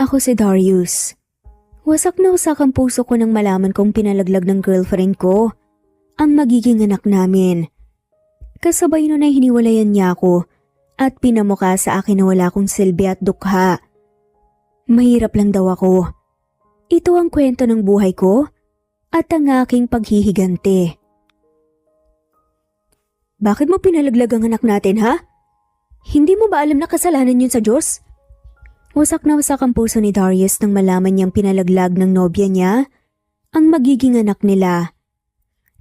Ako si Darius. Wasak na wasak ang puso ko nang malaman kong pinalaglag ng girlfriend ko ang magiging anak namin. Kasabay nun ay hiniwalayan niya ako at pinamukha sa akin na wala akong silbi at dukha. Mahirap lang daw ako. Ito ang kwento ng buhay ko at ang aking paghihigante. Bakit mo pinalaglag ang anak natin, ha? Hindi mo ba alam na kasalanan yun sa Diyos? Wasak na wasak ang puso ni Darius nang malaman niyang pinalaglag ng nobya niya ang magiging anak nila.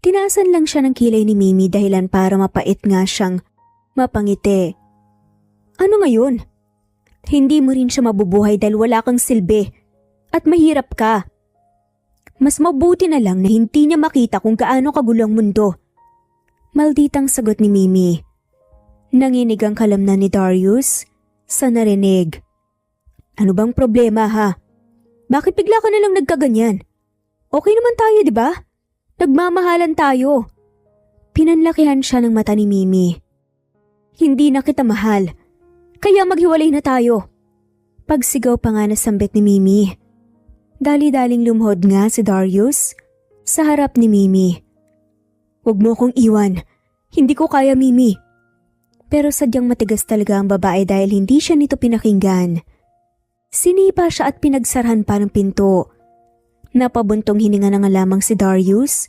Tinaasan lang siya ng kilay ni Mimi dahilan para mapait nga siyang mapangiti. Ano ngayon? Hindi mo rin siya mabubuhay dahil wala kang silbi at mahirap ka. Mas mabuti na lang na hindi niya makita kung gaano kagulo ang mundo. Malditang sagot ni Mimi. Nanginig ang kalamnan ni Darius sa narinig. Ano bang problema, ha? Bakit bigla ka nalang nagkaganyan? Okay naman tayo, di ba? Nagmamahalan tayo. Pinanlakihan siya ng mata ni Mimi. Hindi na kita mahal. Kaya maghiwalay na tayo. Pagsigaw pa nga na sambit ni Mimi. Dali-daling lumhod nga si Darius sa harap ni Mimi. Huwag mo akong iwan. Hindi ko kaya, Mimi. Pero sadyang matigas talaga ang babae dahil hindi siya nito pinakinggan. Sinipa siya at pinagsarhan pa ng pinto. Napabuntong hininga na nga lamang si Darius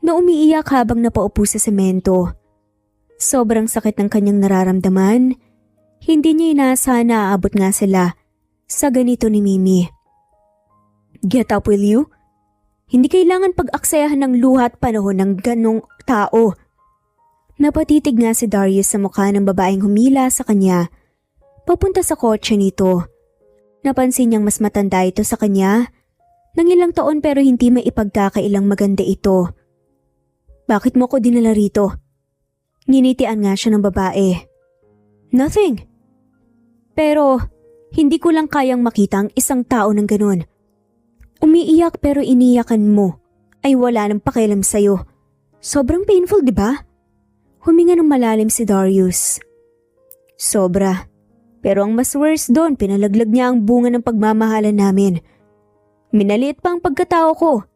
na umiiyak habang napaupo sa semento. Sobrang sakit ng kanyang nararamdaman. Hindi niya inaasahan na aabot nga sila sa ganito ni Mimi. Get up, will you? Hindi kailangan pag-aksayahan ng luha at panahon ng ganong tao. Napatitig nga si Darius sa mukha ng babaeng humila sa kanya. Papunta sa kotse nito. Napansin niyang mas matanda ito sa kanya ng ilang taon pero hindi may ipagkakailang maganda ito. Bakit mo ko dinala rito? Nginitian nga siya ng babae. Nothing. Pero hindi ko lang kayang makita ang isang tao ng ganun. Umiiyak pero iniyakan mo ay wala nang pakialam sa'yo. Sobrang painful, di ba? Huminga ng malalim si Darius. Sobra. Pero ang mas worse doon, pinalaglag niya ang bunga ng pagmamahalan namin. Minaliit pa ang pagkatao ko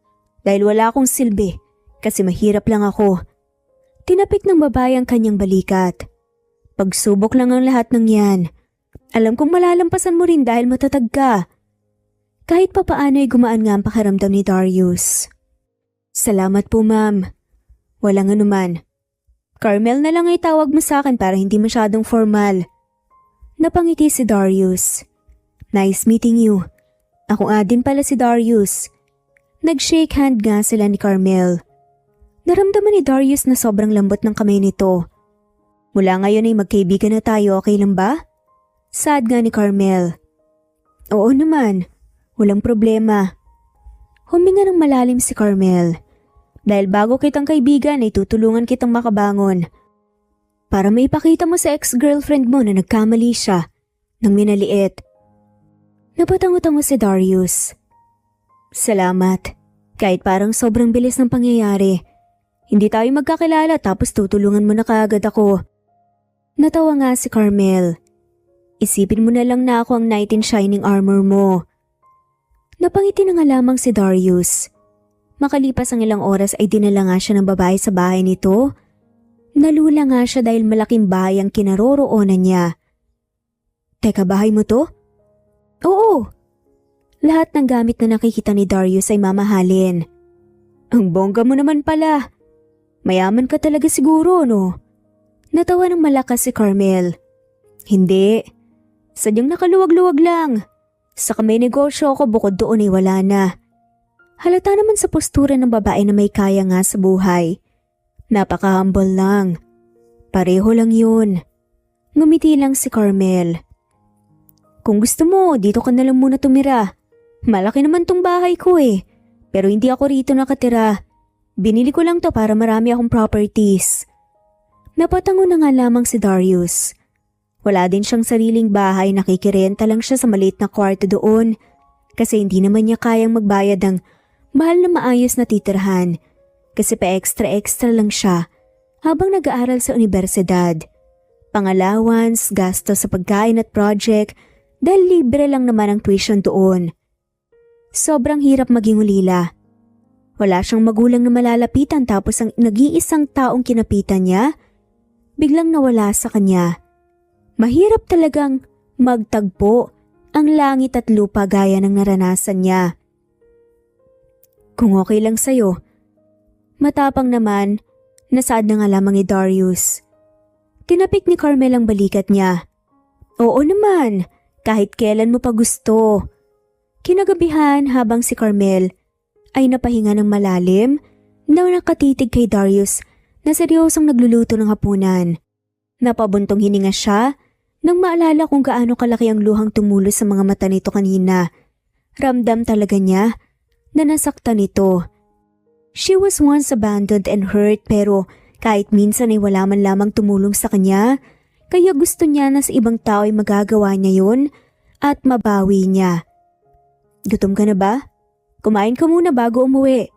dahil wala akong silbi kasi mahirap lang ako. Tinapik ng babae ang kanyang balikat. Pagsubok lang ang lahat ng yan. Alam kong malalampasan mo rin dahil matatag ka. Kahit papaano ay gumaan nga ang pakiramdam ni Darius. Salamat po, ma'am. Walang anuman. Carmel na lang ay tawag mo sa akin para hindi masyadong formal. Napangiti si Darius. Nice meeting you. Ako nga din pala si Darius. Nag-shake hand nga sila ni Carmel. Naramdaman ni Darius na sobrang lambot ng kamay nito. Mula ngayon ay magkaibigan na tayo, okay lang ba? Sad nga ni Carmel. Oo naman. Walang problema. Huminga ng malalim si Carmel. Dahil bago kitang kaibigan ay tutulungan kitang makabangon. Para maipakita mo sa ex-girlfriend mo na nagkamali siya nang minaliit. Napatango-tango si Darius. Salamat. Kahit parang sobrang bilis ng pangyayari. Hindi tayo magkakilala tapos tutulungan mo na kaagad ako. Natawa nga si Carmel. Isipin mo na lang na ako ang knight in shining armor mo. Napangiti na nga lamang si Darius. Makalipas ang ilang oras ay dinala nga siya ng babae sa bahay nito. Nalula nga siya dahil malaking bahay ang kinaroroonan niya. Teka, bahay mo to? Oo. Lahat ng gamit na nakikita ni Darius ay mamahalin. Ang bongga mo naman pala. Mayaman ka talaga siguro, no? Natawa ng malakas si Carmel. Hindi. Sadyang nakaluwag-luwag lang. Saka may negosyo ako bukod doon ay wala na. Halata naman sa postura ng babae na may kaya nga sa buhay. Napaka-humble lang. Pareho lang yun. Ngumiti lang si Carmel. Kung gusto mo, dito ka na lang muna tumira. Malaki naman tong bahay ko eh. Pero hindi ako rito nakatira. Binili ko lang to para marami akong properties. Napatango na nga lamang si Darius. Wala din siyang sariling bahay, nakikirenta lang siya sa maliit na kwarto doon. Kasi hindi naman niya kayang magbayad ng mahal na maayos na titirahan. Kasi pa-extra-extra lang siya habang nag-aaral sa universidad. Pang-allowance, gasto sa pagkain at project, dahil libre lang naman ang tuition doon. Sobrang hirap maging ulila. Wala siyang magulang na malalapitan tapos ang nag-iisang taong kinapitan niya, biglang nawala sa kanya. Mahirap talagang magtagpo ang langit at lupa gaya ng naranasan niya. Kung okay lang sa'yo. Matapang naman, nasaad na nga lamang ni Darius. Tinapik ni Carmel ang balikat niya. Oo naman, kahit kailan mo pa gusto. Kinagabihan habang si Carmel ay napahinga ng malalim na nakatitig kay Darius na seryosong nagluluto ng hapunan. Napabuntong hininga siya nang maalala kung gaano kalaki ang luhang tumulo sa mga mata nito kanina. Ramdam talaga niya na nasaktan ito. She was once abandoned and hurt pero kahit minsan ay wala man lamang tumulong sa kanya, kaya gusto niya na sa ibang tao ay magagawa niya yun at mabawi niya. Gutom ka na ba? Kumain ka muna bago umuwi.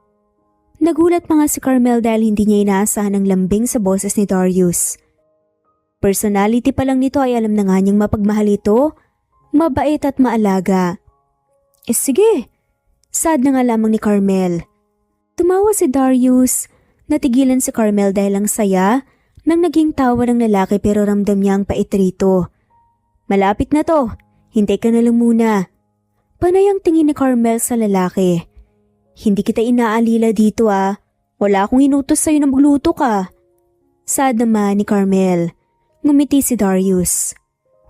Nagulat pa nga si Carmel dahil hindi niya inaasahan ang lambing sa boses ni Darius. Personality pa lang nito ay alam na nga niyang mapagmahal ito, mabait at maalaga. Sige, sad na nga lamang ni Carmel. Tumawa si Darius, natigilan si Carmel dahil ang saya nang naging tawa ng lalaki pero ramdam niya ang pait rito. Malapit na to, hintay ka na lang muna. Panay ang tingin ni Carmel sa lalaki. Hindi kita inaalila dito wala akong inutos sa'yo na magluto ka. Sad naman ni Carmel. Ngumiti si Darius.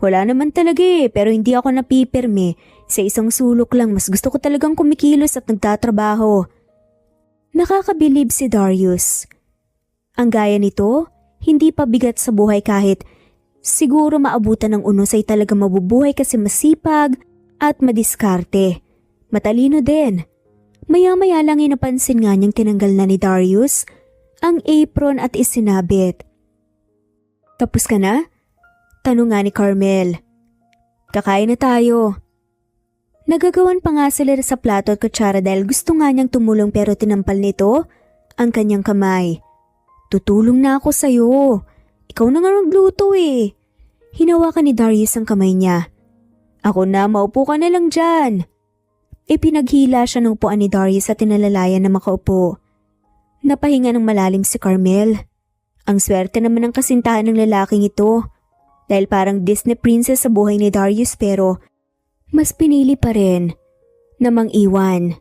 Wala naman talaga pero hindi ako napipirme. Sa isang sulok lang mas gusto ko talagang kumikilos at nagtatrabaho. Nakakabilib si Darius. Ang gaya nito, hindi pa bigat sa buhay kahit siguro maabutan ng unos ay talaga mabubuhay kasi masipag at madiskarte. Matalino din. Maya-maya lang napansin nga niyang tinanggal na ni Darius ang apron at isinabit. Tapos ka na? Tanong nga ni Carmel. Kakain na tayo. Nagagawan pa nga sila sa plato at kutsara dahil gusto nga niyang tumulong pero tinampal nito ang kanyang kamay. Tutulong na ako sa'yo. Ikaw na nga nagluto Hinawakan ni Darius ang kamay niya. Ako na, maupo ka na lang dyan. Ipinaghila siya ng upuan ni Darius at tinalalayan na makaupo. Napahinga ng malalim si Carmel. Ang swerte naman ng kasintahan ng lalaking ito. Dahil parang Disney princess sa buhay ni Darius pero mas pinili pa rin na mang-iwan.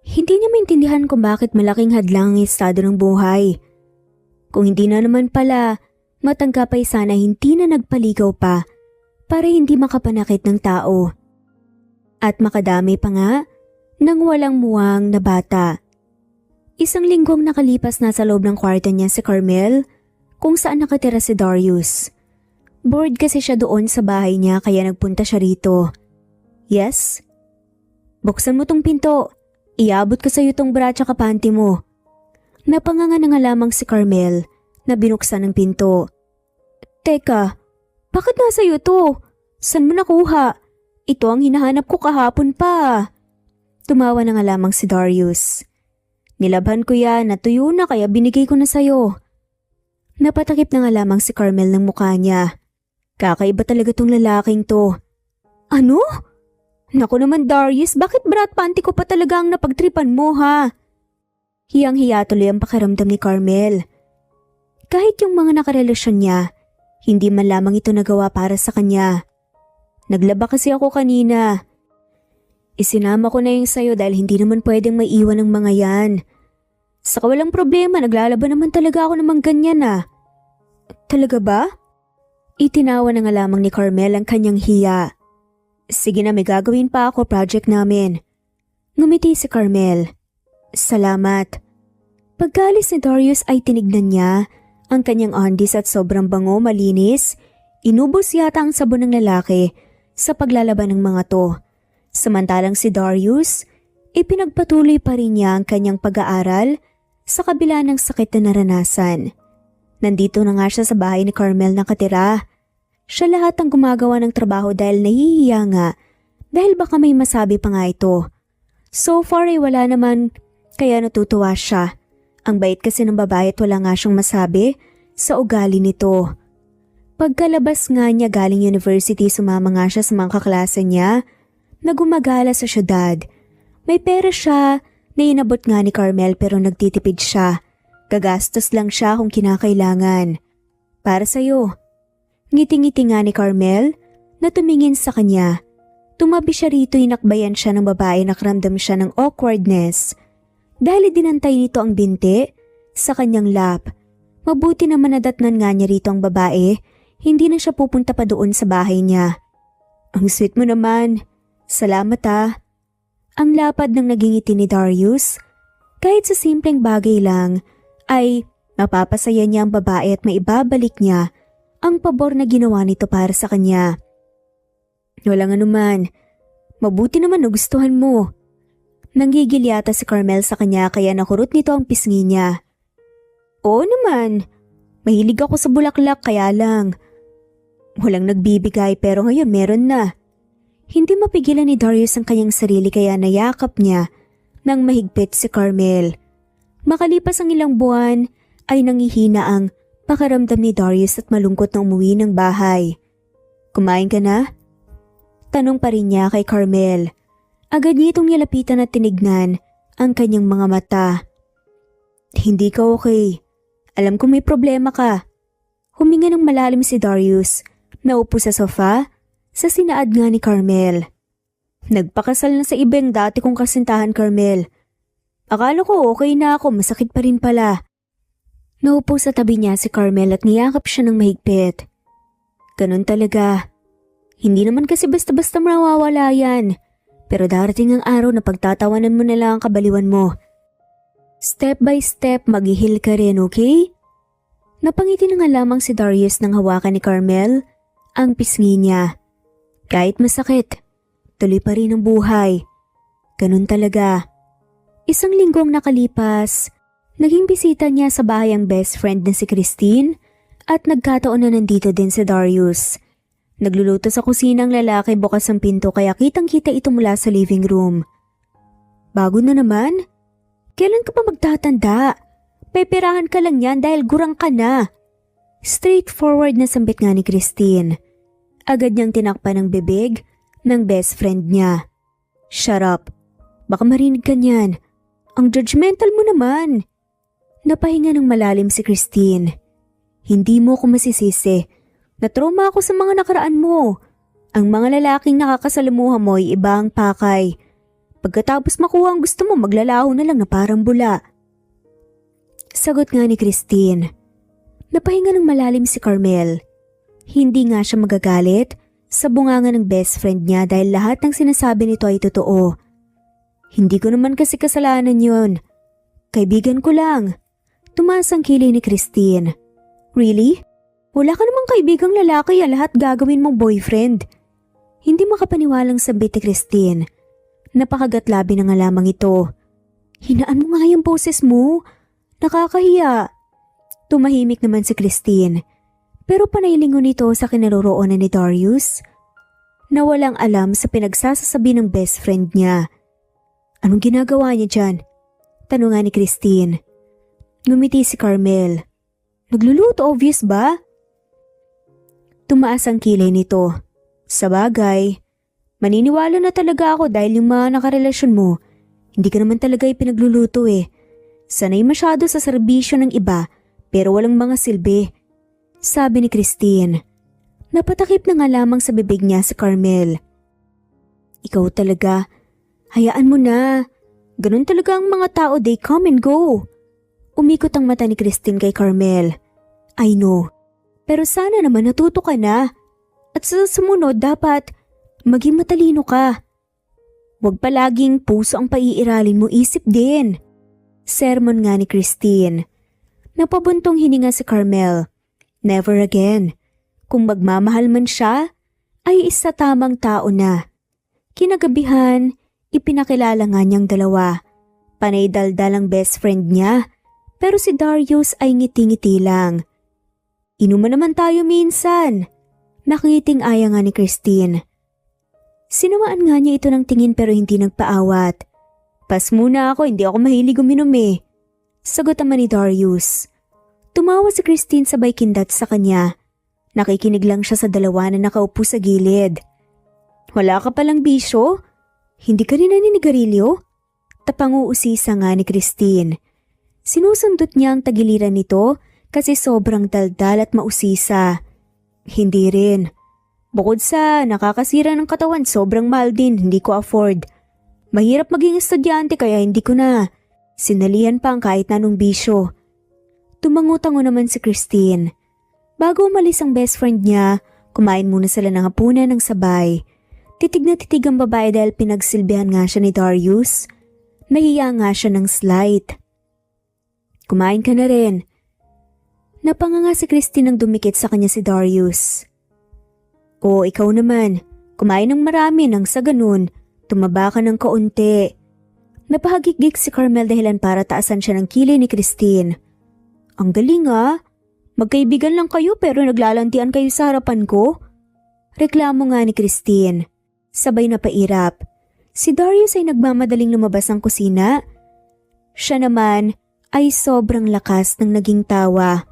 Hindi niya maintindihan kung bakit malaking hadlang ang estado ng buhay. Kung hindi na naman pala, matangka pa sana hindi na nagpaligaw pa para hindi makapanakit ng tao. At makadami pa nga ng walang muwang na bata. Isang linggong nakalipas na sa loob ng kwarto niya si Carmel kung saan nakatira si Darius. Bored kasi siya doon sa bahay niya kaya nagpunta siya rito. Yes? Buksan mo tong pinto. Iabot ko sa'yo tong bra tsaka panty mo. Napanganga na nga lamang si Carmel na binuksan ang pinto. Teka, bakit nasa iyo to? San mo nakuha? Ito ang hinahanap ko kahapon pa. Tumawa na nga lamang si Darius. Nilabhan ko yan, natuyo na kaya binigay ko na sa'yo. Napatakip na nga lamang si Carmel ng mukha niya. Kakaiba talaga tong lalaking to. Ano? Naku naman Darius, bakit brat panty ko pa talaga ang napagtripan mo ha? Hiyang-hiya tuloy ang pakiramdam ni Carmel. Kahit yung mga nakarelasyon niya, hindi man lamang ito nagawa para sa kanya. Naglaba kasi ako kanina. Isinama ko na yung sayo dahil hindi naman pwedeng maiwan ng mga yan. Saka walang problema, naglalaba naman talaga ako namang ganyan Talaga ba? Itinawa na nga lamang ni Carmel ang kanyang hiya. Sige na, may gagawin pa ako, project namin. Ngumiti si Carmel. Salamat. Pagkalis ni Darius ay tinignan niya ang kanyang undies at sobrang bango, malinis. Inubos yata ang sabon ng lalaki sa paglalaban ng mga to. Samantalang si Darius, ipinagpatuloy pa rin niya ang kanyang pag-aaral sa kabila ng sakit na naranasan. Nandito na nga siya sa bahay ni Carmel nakatira. Siya lahat ang gumagawa ng trabaho dahil nahihiya nga dahil baka may masabi pa nga ito. So far ay wala naman kaya natutuwa siya. Ang bait kasi ng babae at wala nga siyang masabi sa ugali nito. Pagkalabas nga niya galing university, sumama nga siya sa mga kaklase niya na gumagala sa syudad. May pera siya na inabot nga ni Carmel pero nagtitipid siya. Gagastos lang siya kung kinakailangan. Para sa'yo. Ngiti-ngiti nga ni Carmel na tumingin sa kanya. Tumabi siya rito, inakbayan siya ng babae, nakaramdam siya ng awkwardness. Dahil dinantay nito ang binti sa kanyang lap. Mabuti naman nadatnan nga niya rito ang babae. Hindi na siya pupunta pa doon sa bahay niya. Ang sweet mo naman. Salamat ah. Ang lapad ng naging ngiti ni Darius. Kahit sa simpleng bagay lang ay mapapasaya niya ang babae at maibabalik niya ang pabor na ginawa nito para sa kanya. Walang anuman. Mabuti naman nagustuhan mo. Nanggigil yata si Carmel sa kanya kaya nakurot nito ang pisngi niya. Oo naman. Mahilig ako sa bulaklak kaya lang. Walang nagbibigay pero ngayon meron na. Hindi mapigilan ni Darius ang kanyang sarili kaya nayakap niya nang mahigpit si Carmel. Makalipas ang ilang buwan ay nangihina ang pakiramdam ni Darius at malungkot na umuwi ng bahay. Kumain ka na? Tanong pa rin niya kay Carmel. Agad niya itong nilapitan at tinignan ang kanyang mga mata. Hindi ka okay. Alam ko may problema ka. Huminga ng malalim si Darius. Naupo sa sofa sa sinaad nga ni Carmel. Nagpakasal na sa iba yung dati kong kasintahan, Carmel. Akala ko okay na ako, masakit pa rin pala. Naupo sa tabi niya si Carmel at niyakap siya ng mahigpit. Ganun talaga. Hindi naman kasi basta-basta mawawala yan. Pero darating ang araw na pagtatawanan mo na lang ang kabaliwan mo. Step by step maghihil ka rin, okay? Napangiti na nga lamang si Darius nang hawakan ni Carmel ang pisngi niya. Kahit masakit, tuloy pa rin ang buhay. Ganun talaga. Isang linggong nakalipas, naging bisita niya sa bahay ang best friend na si Christine at nagkataon na nandito din si Darius. Nagluluto sa kusina ang lalaki, bukas ang pinto kaya kitang-kita ito mula sa living room. Bago na naman? Kailan ka pa magtatanda? Peperahan ka lang yan dahil gurang ka na. Straightforward na sambit nga ni Christine. Agad niyang tinakpan ng bibig ng best friend niya. Shut up. Baka marinig ka niyan. Ang judgmental mo naman. Napahinga ng malalim si Christine. Hindi mo ako masisisi. Natrauma ako sa mga nakaraan mo. Ang mga lalaking nakakasalamuha mo ay iba ang pakay. Pagkatapos makuha ang gusto mo, maglalaho na lang na parang bula. Sagot nga ni Christine. Napahinga ng malalim si Carmel. Hindi nga siya magagalit sa bunganga ng best friend niya dahil lahat ng sinasabi nito ay totoo. Hindi ko naman kasi kasalanan yun. Kaibigan ko lang. Tumaas ang kilay ni Christine. Really? Wala ka namang kaibigang lalaki, lahat gagawin mong boyfriend. Hindi makapaniwalang sambit ni Christine. Napakagatlabi na nga lamang ito. Hinaan mo nga yung boses mo. Nakakahiya. Tumahimik naman si Christine. Pero panaylingon nito sa kinaroroonan ni Darius na walang alam sa pinagsasasabi ng best friend niya. Anong ginagawa niya dyan? Tanong nga ni Christine. Ngumiti si Carmel. Nagluluto, obvious ba? Tumaas ang kilay nito. Sa bagay, maniniwala na talaga ako dahil yung mga nakarelasyon mo, hindi ka naman talaga ipinagluluto eh. Sanay masyado sa serbisyo ng iba pero walang mga silbi. Sabi ni Christine. Napatakip na nga lamang sa bibig niya si Carmel. Ikaw talaga. Hayaan mo na. Ganun talaga ang mga tao, they come and go. Umikot ang mata ni Christine kay Carmel. I know. Pero sana naman natuto ka na. At sa sumunod dapat maging matalino ka. Huwag palaging puso ang paiiralin mo, isip din. Sermon nga ni Christine. Napabuntong hininga si Carmel. Never again. Kung magmamahal man siya, ay isa tamang tao na. Kinagabihan, ipinakilala nga niyang dalawa. Panay daldal ang best friend niya, pero si Darius ay ngiti-ngiti lang. Inuman naman tayo minsan. Nakangiting aya nga ni Christine. Sinawaan nga niya ito ng tingin pero hindi nagpaawat. Pas muna ako, hindi ako mahilig uminom eh. Sagot naman ni Darius. Tumawa si Christine sabay kindat sa kanya. Nakikinig lang siya sa dalawa na nakaupo sa gilid. Wala ka palang bisyo? Hindi ka rin naninigarilyo? Tapanguusisa nga ni Christine. Sinusundot niya ang tagiliran nito kasi sobrang daldal at mausisa. Hindi rin. Bukod sa nakakasira ng katawan, sobrang mahal din, hindi ko afford. Mahirap maging estudyante kaya hindi ko na. Sinalihan pa ang kahit na anong bisyo. Tumango-tango naman si Christine. Bago umalis ang best friend niya, kumain muna sila ng hapunan ng sabay. Titig na titig ang babae dahil pinagsilbihan nga siya ni Darius. Nahiya nga siya ng slight. Kumain ka na rin. Napanganga si Christine nang dumikit sa kanya si Darius. O ikaw naman, kumain ng marami nang sa ganun, tumaba ka ng kaunti. Napahagigik si Carmel dahilan para taasan siya ng kilay ni Christine. Ang galing ah, magkaibigan lang kayo pero naglalantian kayo sa harapan ko? Reklamo nga ni Christine. Sabay na pairap. Si Darius ay nagmamadaling lumabas ng kusina. Siya naman ay sobrang lakas ng naging tawa.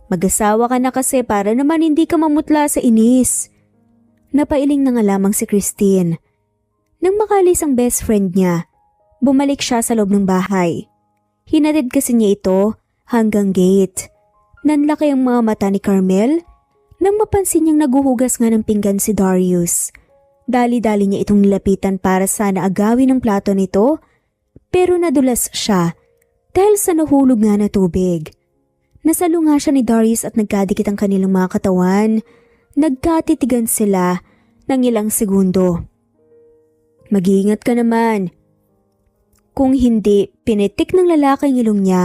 Mag-asawa ka na kasi para naman hindi ka mamutla sa inis. Napailing na nga lamang si Christine. Nang makalis ang best friend niya, bumalik siya sa loob ng bahay. Hinatid kasi niya ito hanggang gate. Nanlaki ang mga mata ni Carmel nang mapansin niyang naguhugas nga ng pinggan si Darius. Dali-dali niya itong nilapitan para sana agawin ang plato nito, pero nadulas siya dahil sa nahulog nga na tubig. Nasalo nga siya ni Darius at nagkadikit ang kanilang mga katawan. Nagkatitigan sila ng ilang segundo. Mag-iingat ka naman. Kung hindi pinitik ng lalaki ang ilong niya,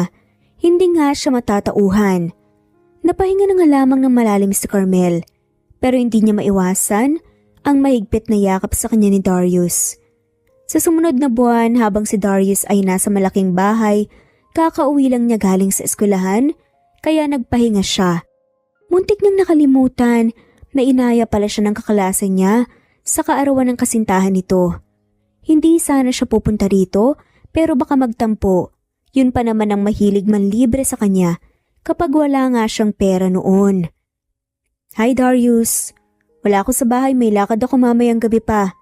hindi nga siya matatauhan. Napahinga na nga lamang ng malalim si Carmel, pero hindi niya maiwasan ang mahigpit na yakap sa kanya ni Darius. Sa sumunod na buwan habang si Darius ay nasa malaking bahay, kakauwi lang niya galing sa eskwelahan, kaya nagpahinga siya. Muntik niyang nakalimutan na inaya pala siya ng kaklase niya sa kaarawan ng kasintahan nito. Hindi sana siya pupunta rito pero baka magtampo. Yun pa naman ang mahilig manlibre sa kanya kapag wala nga siyang pera noon. Hi Darius, wala ako sa bahay, may lakad ako mamayang gabi pa.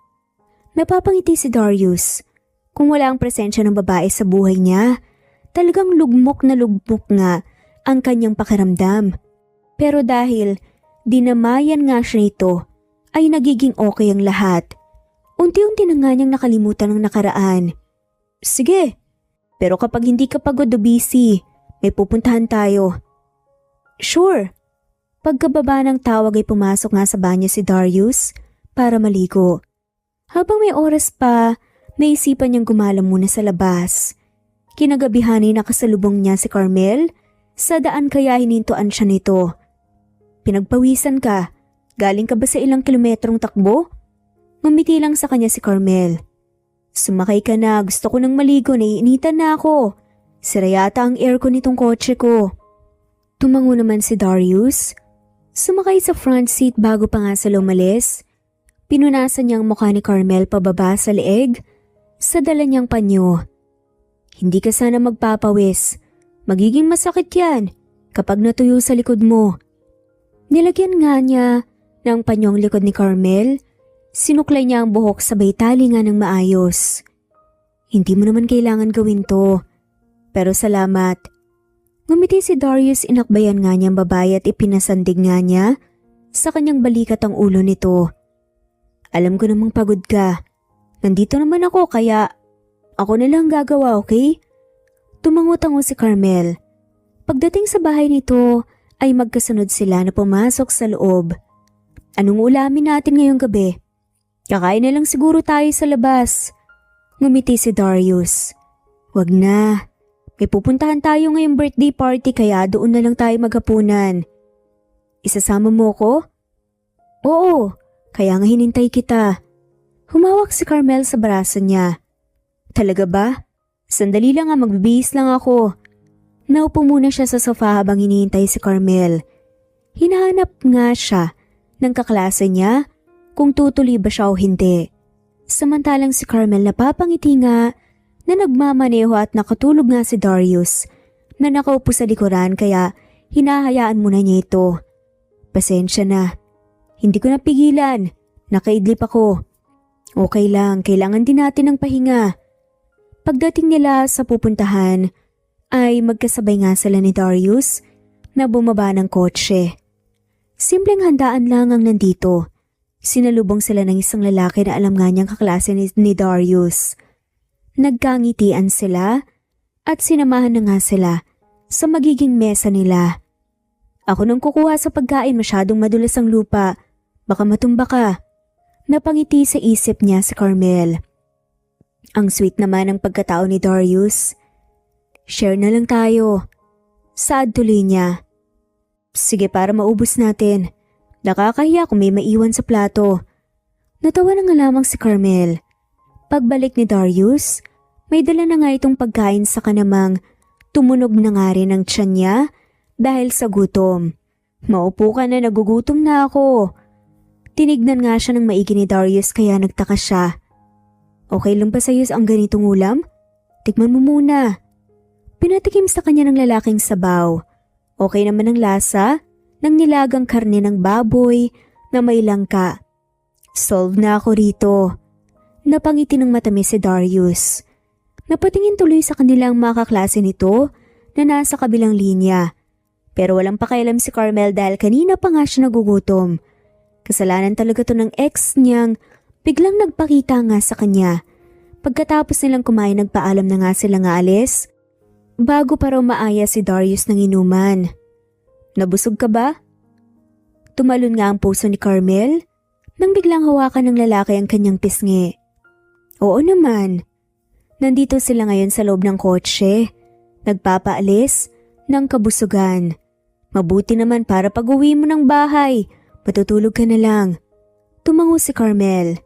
Napapangiti si Darius. Kung wala ang presensya ng babae sa buhay niya, talagang lugmok na lugmok nga ang kanyang pakiramdam. Pero dahil dinamayan nga siya nito, ay nagiging okay ang lahat. Unti-unti na nga niyang nakalimutan ang nakaraan. Sige, pero kapag hindi ka pagod o busy, may pupuntahan tayo. Sure. Pagkababa ng tawag ay pumasok nga sa banyo si Darius para maligo. Habang may oras pa, naisipan niyang gumala muna sa labas. Kinagabihan ay nakasalubong niya si Carmel, sa daan kaya hinintuan siya nito. Pinagpawisan ka, galing ka ba sa ilang kilometrong takbo? Ngumiti lang sa kanya si Carmel. Sumakay ka na, gusto ko nang maligo, naiinitan na ako. Sira yata ang aircon nitong kotse ko. Tumango naman si Darius. Sumakay sa front seat bago pa nga sila umalis. Pinunasan niyang mukha ni Carmel pababa sa leeg sa dala niyang panyo. Hindi ka sana magpapawis. Magiging masakit yan kapag natuyo sa likod mo. Nilagyan nga niya ng panyong likod ni Carmel. Sinuklay niya ang buhok sabay tali nga ng maayos. Hindi mo naman kailangan gawin to. Pero salamat. Ngumiti si Darius, inakbayan nga niyang babae at ipinasandig nga niya sa kanyang balikat ang ulo nito. Alam ko namang pagod ka. Nandito naman ako kaya ako na lang gagawa, okay? Tumango-tango si Carmel. Pagdating sa bahay nito ay magkasunod sila na pumasok sa loob. Anong ulamin natin ngayong gabi? Kakain na lang siguro tayo sa labas. Ngumiti si Darius. Wag na. May pupuntahan tayo ngayong birthday party kaya doon na lang tayo maghapunan. Isasama mo ko? Oo, kaya nga hinintay kita. Humawak si Carmel sa braso niya. Talaga ba? Sandali lang nga, magbibihis lang ako. Naupo muna siya sa sofa habang hinihintay si Carmel. Hinahanap nga siya ng kaklase niya kung tutuloy ba siya o hindi. Samantalang si Carmel napapangiti nga na nagmamaneho at nakatulog nga si Darius na nakaupo sa likuran kaya hinahayaan muna niya ito. Pasensya na. Hindi ko napigilan. Nakaidlip ako. Okay lang, kailangan din natin ng pahinga. Pagdating nila sa pupuntahan, ay magkasabay nga sila ni Darius na bumaba ng kotse. Simpleng handaan lang ang nandito. Sinalubong sila ng isang lalaki na alam nga niyang kaklase ni Darius. Nagkangitian sila at sinamahan na nga sila sa magiging mesa nila. Ako nang kukuha sa pagkain, masyadong madulas ang lupa. Baka matumba ka. Napangiti sa isip niya si Carmel. Ang sweet naman ng pagkatao ni Darius. Share na lang tayo. Saad tuloy niya. Sige, para maubos natin. Nakakahiya kung may maiwan sa plato. Natawa na nga lamang si Carmel. Pagbalik ni Darius, may dala na nga itong pagkain sa kanamang tumunog na nga rin ang tiyan niya dahil sa gutom. Maupo ka na, nagugutom na ako. Tinignan nga siya ng maigi ni Darius kaya nagtaka siya. Okay lang ba sa'yo ang ganitong ulam? Tikman mo muna. Pinatikim sa kanya ng lalaking sabaw. Okay naman ang lasa ng nilagang karne ng baboy na may langka. Solve na ako rito. Napangiti ng matamis si Darius. Napatingin tuloy sa kanilang mga kaklase nito na nasa kabilang linya. Pero walang pakialam si Carmel dahil kanina pa nga siya nagugutom. Kasalanan talaga to ng ex niyang biglang nagpakita nga sa kanya. Pagkatapos nilang kumain, nagpaalam na nga sila nga alis. Bago pa raw maaya si Darius ng inuman. Nabusog ka ba? Tumalon nga ang puso ni Carmel nang biglang hawakan ng lalaki ang kanyang pisngi. Oo naman. Nandito sila ngayon sa loob ng kotse. Nagpapaalis ng kabusugan. Mabuti naman para pag-uwi mo ng bahay. Matutulog ka na lang. Tumango si Carmel.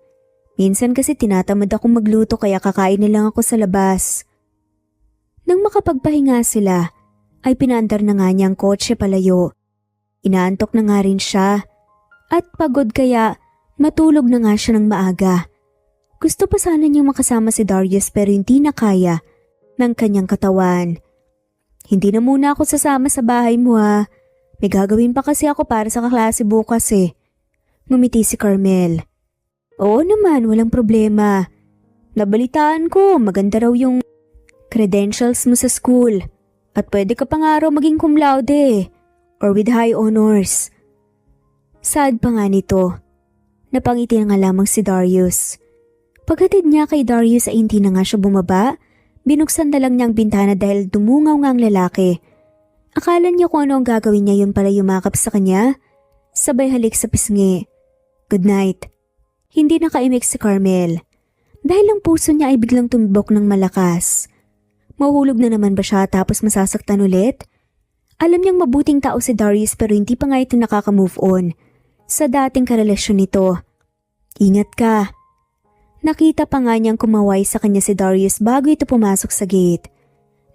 Minsan kasi tinatamad akong magluto kaya kakain na lang ako sa labas. Nang makapagpahinga sila, ay pinaandar na nga niya ang kotse palayo. Inaantok na nga rin siya. At pagod kaya matulog na nga siya ng maaga. Gusto pa sana niyang makasama si Darius pero hindi na kaya ng kanyang katawan. Hindi na muna ako sasama sa bahay mo ha. May gagawin pa kasi ako para sa kaklase bukas eh. Ngumiti si Carmel. Oo naman, walang problema. Nabalitaan ko, maganda raw yung credentials mo sa school. At pwede ka pa nga raw maging cum laude or with high honors. Sad pa nga nito. Napangiti na nga lamang si Darius. Paghatid niya kay Darius ay hindi na nga siya bumaba. Binuksan na lang niya ang bintana dahil dumungaw nga ang lalaki. Akala niya kung ano ang gagawin niya, yun pala yumakap sa kanya. Sabay halik sa pisngi. Good night. Hindi nakaimik si Carmel. Dahil ang puso niya ay biglang tumibok ng malakas. Mahulog na naman ba siya tapos masasaktan ulit? Alam niyang mabuting tao si Darius pero hindi pa nga ito nakaka-move on sa dating karelasyon nito. Ingat ka. Nakita pa nga niyang kumaway sa kanya si Darius bago ito pumasok sa gate.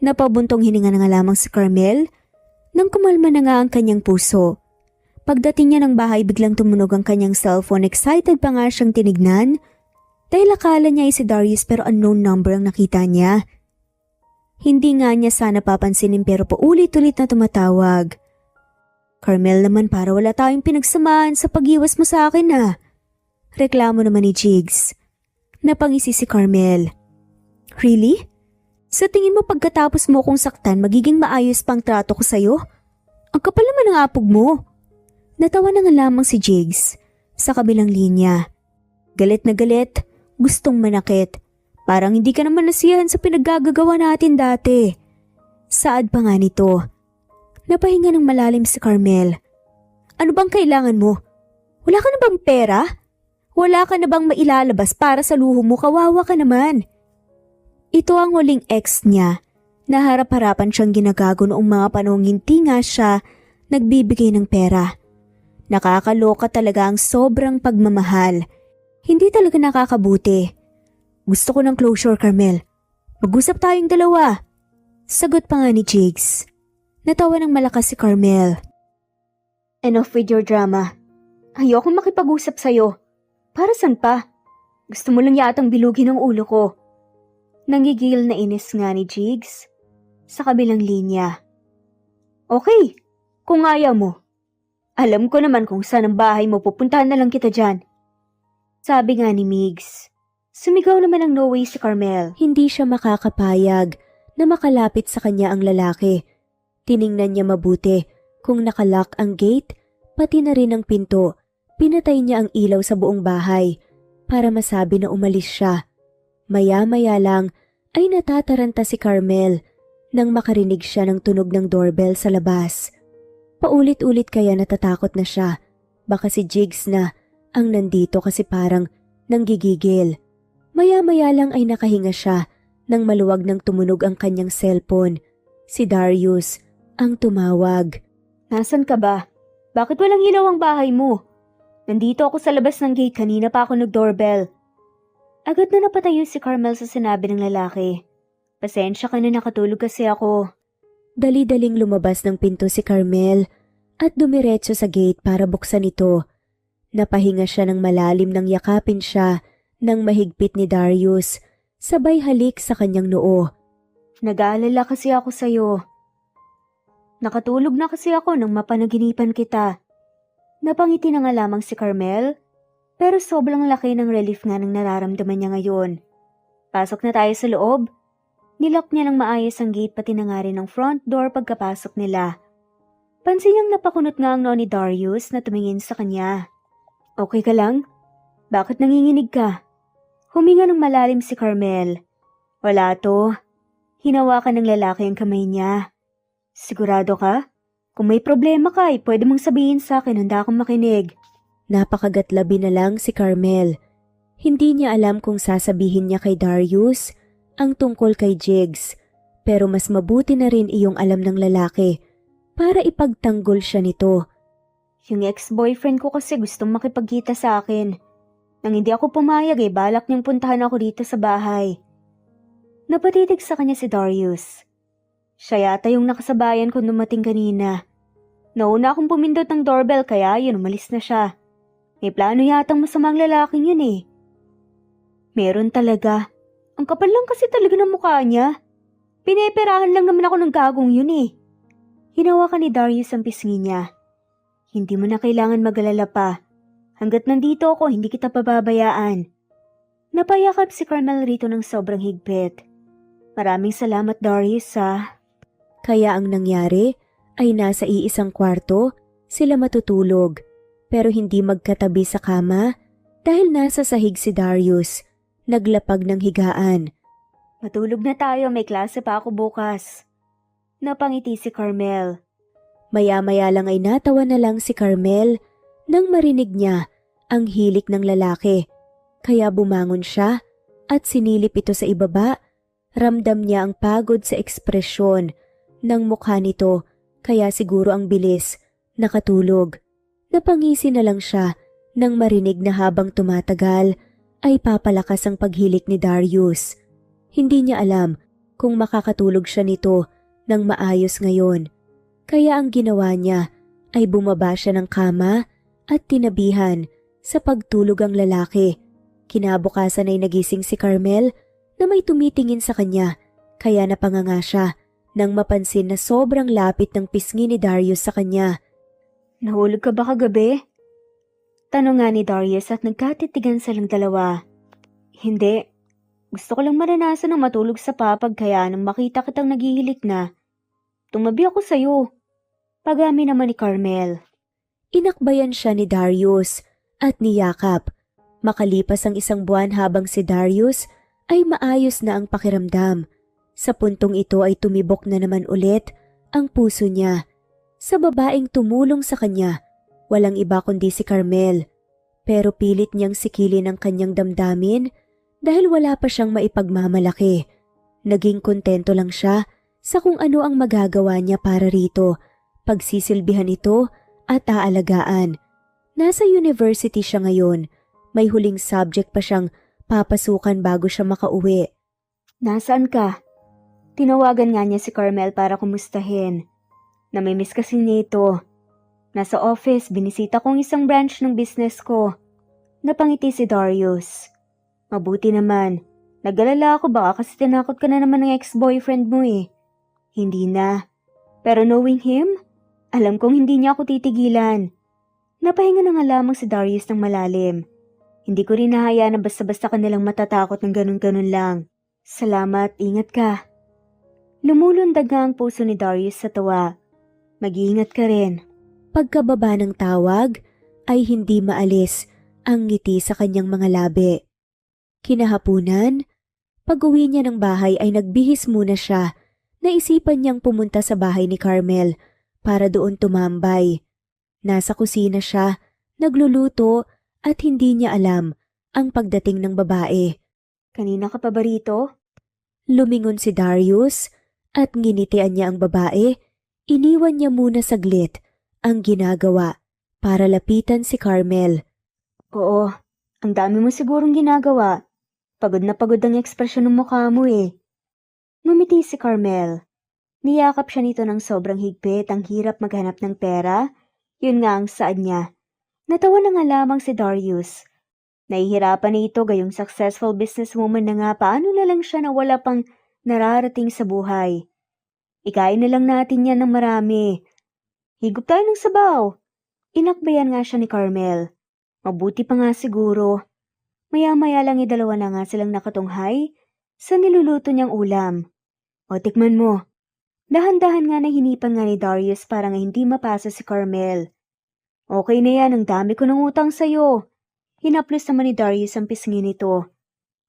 Napabuntong hininga na nga lamang si Carmel nang kumalma na nga ang kanyang puso. Pagdating niya ng bahay biglang tumunog ang kanyang cellphone. Excited pa nga siyang tinignan dahil akala niya ay si Darius pero unknown number ang nakita niya. Hindi nga niya sana papansinin pero paulit-ulit na tumatawag. Carmel naman, para wala tayong pinagsamahan sa pag-iwas mo sa akin ah. Reklamo naman ni Jigs. Napangisi si Carmel. Really? Sa tingin mo pagkatapos mo kong saktan magiging maayos pang trato ko sa'yo? Ang kapal naman ng apog mo. Natawa na nga lamang si Jigs sa kabilang linya. Galit na galit, gustong manakit. Parang hindi ka naman nasiyahan sa pinaggagawa natin dati. Saad pa nga nito. Napahinga ng malalim si Carmel. Ano bang kailangan mo? Wala ka na bang pera? Wala ka na bang mailalabas para sa luho mo? Kawawa ka naman. Ito ang huling ex niya. Naharap-harapan siyang ginagago noong mga panahong hindi nga siya nagbibigay ng pera. Nakakaloka talaga ang sobrang pagmamahal. Hindi talaga nakakabuti. Gusto ko ng closure, Carmel. Mag-usap tayong dalawa. Sagot pa nga ni Jigs. Natawa ng malakas si Carmel. Enough with your drama. Ayokong makipag-usap sa'yo. Para saan pa? Gusto mo lang yatang bilugin ang ulo ko. Nangigil na inis nga ni Jigs sa kabilang linya. Okay, kung ayaw mo. Alam ko naman kung saan ang bahay mo, pupuntahan na lang kita dyan. Sabi nga ni Migs. Sumigaw naman ang no way si Carmel. Hindi siya makakapayag na makalapit sa kanya ang lalaki. Tiningnan niya mabuti kung nakalock ang gate, pati na rin ang pinto. Pinatay niya ang ilaw sa buong bahay para masabi na umalis siya. Maya-maya lang ay natataranta si Carmel nang makarinig siya ng tunog ng doorbell sa labas. Paulit-ulit kaya natatakot na siya. Baka si Jigs na ang nandito kasi parang nanggigigil. Maya-maya lang ay nakahinga siya nang maluwag ng tumunog ang kanyang cellphone. Si Darius ang tumawag. Nasaan ka ba? Bakit walang ilaw ang bahay mo? Nandito ako sa labas ng gate, kanina pa ako nag-doorbell. Agad na napatayo si Carmel sa sinabi ng lalaki. Pasensya ka na, nakatulog kasi ako. Dali-daling lumabas ng pinto si Carmel at dumiretso sa gate para buksan ito. Napahinga siya ng malalim nang yakapin siya ng mahigpit ni Darius, sabay halik sa kanyang noo. Nag-aalala kasi ako sa'yo. Nakatulog na kasi ako nang mapanaginipan kita. Napangiti na nga lamang si Carmel, pero sobrang laki ng relief nga ng nararamdaman niya ngayon. Pasok na tayo sa loob. Nilock niya ng maayos ang gate pati na nga rin ang front door pagkapasok nila. Pansin niyang napakunot nga ang noo ni Darius na tumingin sa kanya. Okay ka lang? Bakit nanginginig ka? Huminga ng malalim si Carmel. Wala to. Hinawakan ng lalaki ang kamay niya. Sigurado ka? Kung may problema ka ay pwede mong sabihin sa akin, handa akong makinig. Napakagatlabi na lang si Carmel. Hindi niya alam kung sasabihin niya kay Darius ang tungkol kay Jigs, pero mas mabuti na rin iyong alam ng lalaki para ipagtanggol siya nito. Yung ex-boyfriend ko kasi gustong makipagkita sa akin. Nang hindi ako pumayag balak niyang puntahan ako dito sa bahay. Napatitig sa kanya si Darius. Siya yata yung nakasabayan ko dumating kanina. Nauna akong pumindot ng doorbell kaya yun umalis na siya. May plano yatang masamang lalaking yun eh. Meron talaga. Ang kapal lang kasi talaga ng mukha niya. Pineperahan lang naman ako ng gagong yun eh. Hinawakan ni Darius ang pisngi niya. Hindi mo na kailangan mag-alala pa. Hanggat nandito ako, hindi kita pababayaan. Napayakap si Carmel rito ng sobrang higpit. Maraming salamat Darius ha. Kaya ang nangyari ay nasa iisang kwarto sila matutulog. Pero hindi magkatabi sa kama dahil nasa sahig si Darius. Naglapag ng higaan. Matulog na tayo, may klase pa ako bukas. Napangiti si Carmel. Maya-maya lang ay natawa na lang si Carmel nang marinig niya ang hilik ng lalaki. Kaya bumangon siya at sinilip ito sa ibaba. Ramdam niya ang pagod sa ekspresyon ng mukha nito kaya siguro ang bilis nakatulog. Napangisi na lang siya nang marinig na habang tumatagal ay papalakas ang paghilik ni Darius. Hindi niya alam kung makakatulog siya nito ng maayos ngayon. Kaya ang ginawa niya ay bumaba siya ng kama at tinabihan sa pagtulog ang lalaki. Kinabukasan ay nagising si Carmel na may tumitingin sa kanya kaya napanganga siya nang mapansin na sobrang lapit ng pisngi ni Darius sa kanya. Nahulog ka ba kagabi? Tanong nga ni Darius at nagkatitigan silang dalawa. Hindi. Gusto ko lang maranasan ng matulog sa papag kaya nang makita kitang naghihilik na. Tumabi ako sa'yo. Pagami naman ni Carmel. Inakbayan siya ni Darius at niyakap. Makalipas ang isang buwan habang si Darius ay maayos na ang pakiramdam. Sa puntong ito ay tumibok na naman ulit ang puso niya. Sa babaeng tumulong sa kanya, walang iba kundi si Carmel. Pero pilit niyang sikilin ang kanyang damdamin dahil wala pa siyang maipagmamalaki. Naging kontento lang siya sa kung ano ang magagawa niya para rito, pagsisilbihan ito at aalagaan. Nasa university siya ngayon, may huling subject pa siyang papasukan bago siya makauwi. Nasaan ka? Tinawagan nga niya si Carmel para kumustahin. Namimiss kasi nito. Nasa office, binisita kong isang branch ng business ko. Napangiti si Darius. Mabuti naman. Nag-alala ako baka kasi tinakot ka na naman ng ex-boyfriend mo eh. Hindi na. Pero knowing him, alam kong hindi niya ako titigilan. Napahinga na nga lamang si Darius ng malalim. Hindi ko rin nahayaan na basta-basta ka nilang matatakot ng ganun-ganun lang. Salamat, ingat ka. Lumulundag nga ang puso ni Darius sa tawa. Mag-iingat ka rin. Pagkababa ng tawag ay hindi maalis ang ngiti sa kanyang mga labi. Kinahapunan, pag-uwi niya ng bahay ay nagbihis muna siya. Naisipan niyang pumunta sa bahay ni Carmel para doon tumambay. Nasa kusina siya, nagluluto at hindi niya alam ang pagdating ng babae. Kanina ka pa ba rito? Lumingon si Darius at nginitian niya ang babae. Iniwan niya muna saglit ang ginagawa para lapitan si Carmel. Oo, ang dami mo sigurong ginagawa. Pagod na pagod ang ekspresyon ng mukha mo eh. Ngumiti si Carmel. Niyakap siya nito ng sobrang higpit, ang hirap maghanap ng pera. Yun nga ang saad niya. Natawa na nga lamang si Darius. Nahihirapan na ito gayong successful businesswoman na nga, paano na lang siya na wala pang nararating sa buhay. Ikain na lang natin yan ng marami. Higop tayo ng sabaw. Inakbayan nga siya ni Carmel. Mabuti pa nga siguro. Maya-maya lang dalawa na nga silang nakatunghay sa niluluto niyang ulam. O tikman mo. Dahan-dahan nga na hinipan nga ni Darius para nga hindi mapasa si Carmel. Okay na yan, ang dami ko ng utang sa'yo. Hinaplos naman ni Darius ang pisngi nito.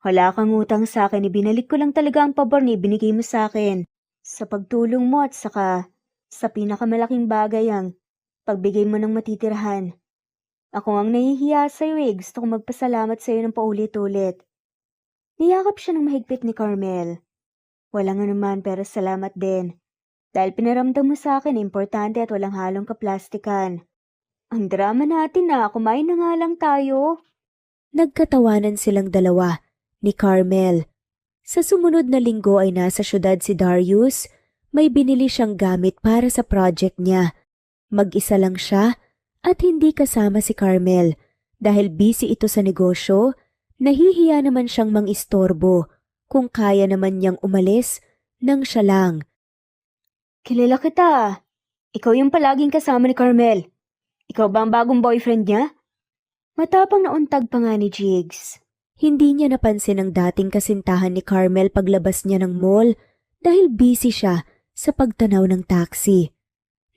Wala kang utang sa akin, ibinalik ko lang talaga ang pabor na ibinigay mo sa akin. Sa pagtulong mo at saka sa pinakamalaking bagay ang pagbigay mo ng matitirahan. Ako ang nahihiya sa'yo eh, gusto kong magpasalamat sa'yo ng paulit-ulit. Niyakap siya ng mahigpit ni Carmel. Wala nga naman pero salamat din. Dahil pinaramdam mo sa akin, importante at walang halong kaplastikan. Ang drama natin na, kumain na nga lang tayo. Nagkatawanan silang dalawa ni Carmel. Sa sumunod na linggo ay nasa syudad si Darius. May binili siyang gamit para sa project niya. Mag-isa lang siya at hindi kasama si Carmel. Dahil busy ito sa negosyo, nahihiya naman siyang mangistorbo. Kung kaya naman niyang umalis, nang siya lang. Kilala kita. Ikaw yung palaging kasama ni Carmel. Ikaw ba ang bagong boyfriend niya? Matapang na untag pa nga ni Jigs. Hindi niya napansin ang dating kasintahan ni Carmel paglabas niya ng mall dahil busy siya sa pagtanaw ng taxi.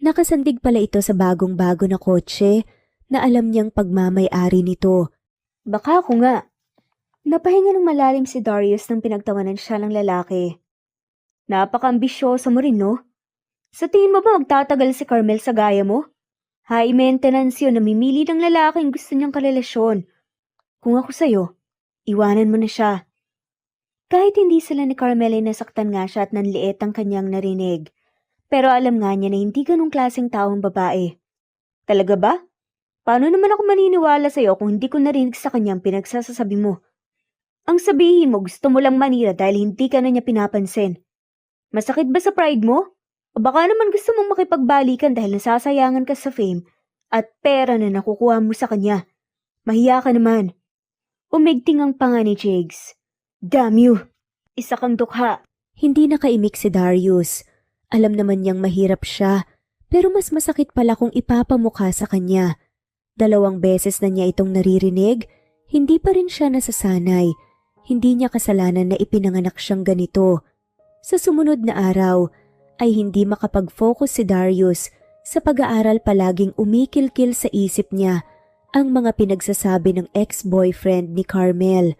Nakasandig pala ito sa bagong-bago na kotse na alam niyang pagmamay-ari nito. Baka ako nga. Napahinga ng malalim si Darius nang pinagtawanan siya ng lalaki. Napaka-ambisyoso mo rin, no? Sa tingin mo ba magtatagal si Carmel sa gaya mo? High maintenance yun, namimili ng lalaking gusto niyang karelasyon. Kung ako sa'yo, iwanan mo na siya. Kahit hindi sila ni Carmel ay nasaktan nga siya at nanliit ang kanyang narinig. Pero alam nga niya na hindi ganong klaseng taong babae. Talaga ba? Paano naman ako maniniwala sa'yo kung hindi ko narinig sa kanyang pinagsasasabi mo? Ang sabihin mo gusto mo lang manira dahil hindi ka na niya pinapansin. Masakit ba sa pride mo? O baka naman gusto mong makipagbalikan dahil nasasayangan ka sa fame at pera na nakukuha mo sa kanya. Mahiya ka naman. Umigting ang panga ni Jigs. Damn you! Isa kang dukha. Hindi nakaimik si Darius. Alam naman niyang mahirap siya, pero mas masakit pala kung ipapamukha sa kanya. 2 beses na niya itong naririnig, hindi pa rin siya nasasanay. Hindi niya kasalanan na ipinanganak siyang ganito. Sa sumunod na araw, ay hindi makapag-focus si Darius sa pag-aaral, palaging umikil-kil sa isip niya ang mga pinagsasabi ng ex-boyfriend ni Carmel.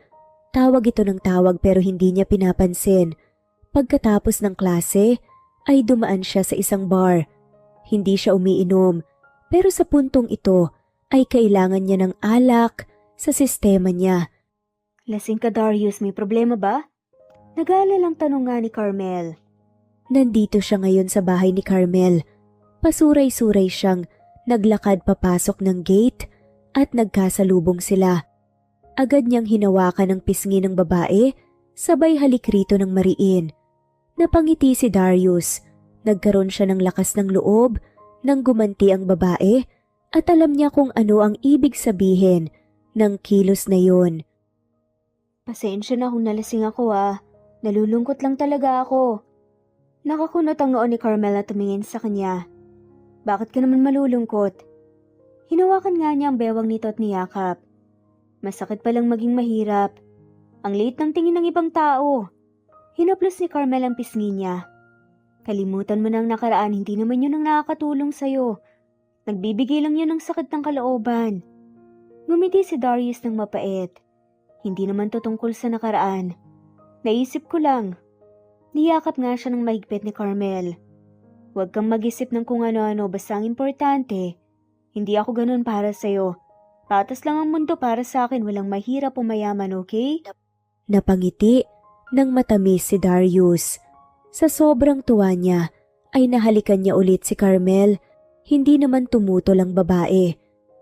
Tawag ito ng tawag pero hindi niya pinapansin. Pagkatapos ng klase ay dumaan siya sa isang bar. Hindi siya umiinom pero sa puntong ito ay kailangan niya ng alak sa sistema niya. Lasing ka Darius, may problema ba? Nag-aalalang tanong nga ni Carmel. Nandito siya ngayon sa bahay ni Carmel. Pasuray-suray siyang naglakad papasok ng gate at nagkasalubong sila. Agad niyang hinawakan ang pisngi ng babae, sabay halik rito ng mariin. Napangiti si Darius. Nagkaroon siya ng lakas ng loob nang gumanti ang babae at alam niya kung ano ang ibig sabihin ng kilos na yun. Pasensya na kung nalasing ako Nalulungkot lang talaga ako. Nakakunot ang noo ni Carmel na tumingin sa kanya. Bakit ka naman malulungkot? Hinawakan nga niya ang bewang nito at niyakap. Masakit palang maging mahirap. Ang liit ng tingin ng ibang tao. Hinaplos ni Carmel ang pisngi niya. Kalimutan mo na ang nakaraan, hindi naman yun ang nakakatulong sa'yo. Nagbibigay lang yun ng sakit ng kalooban. Ngumiti si Darius ng mapait. Hindi naman to tungkol sa nakaraan. Naisip ko lang. Niyakap nga siya ng mahigpit ni Carmel. Huwag kang mag-isip ng kung ano-ano, basta ang importante. Hindi ako ganun para sa'yo. Patas lang ang mundo para sa akin, walang mahirap o mayaman, okay? Napangiti ng matamis si Darius. Sa sobrang tuwa niya, ay nahalikan niya ulit si Carmel. Hindi naman tumutol ang babae.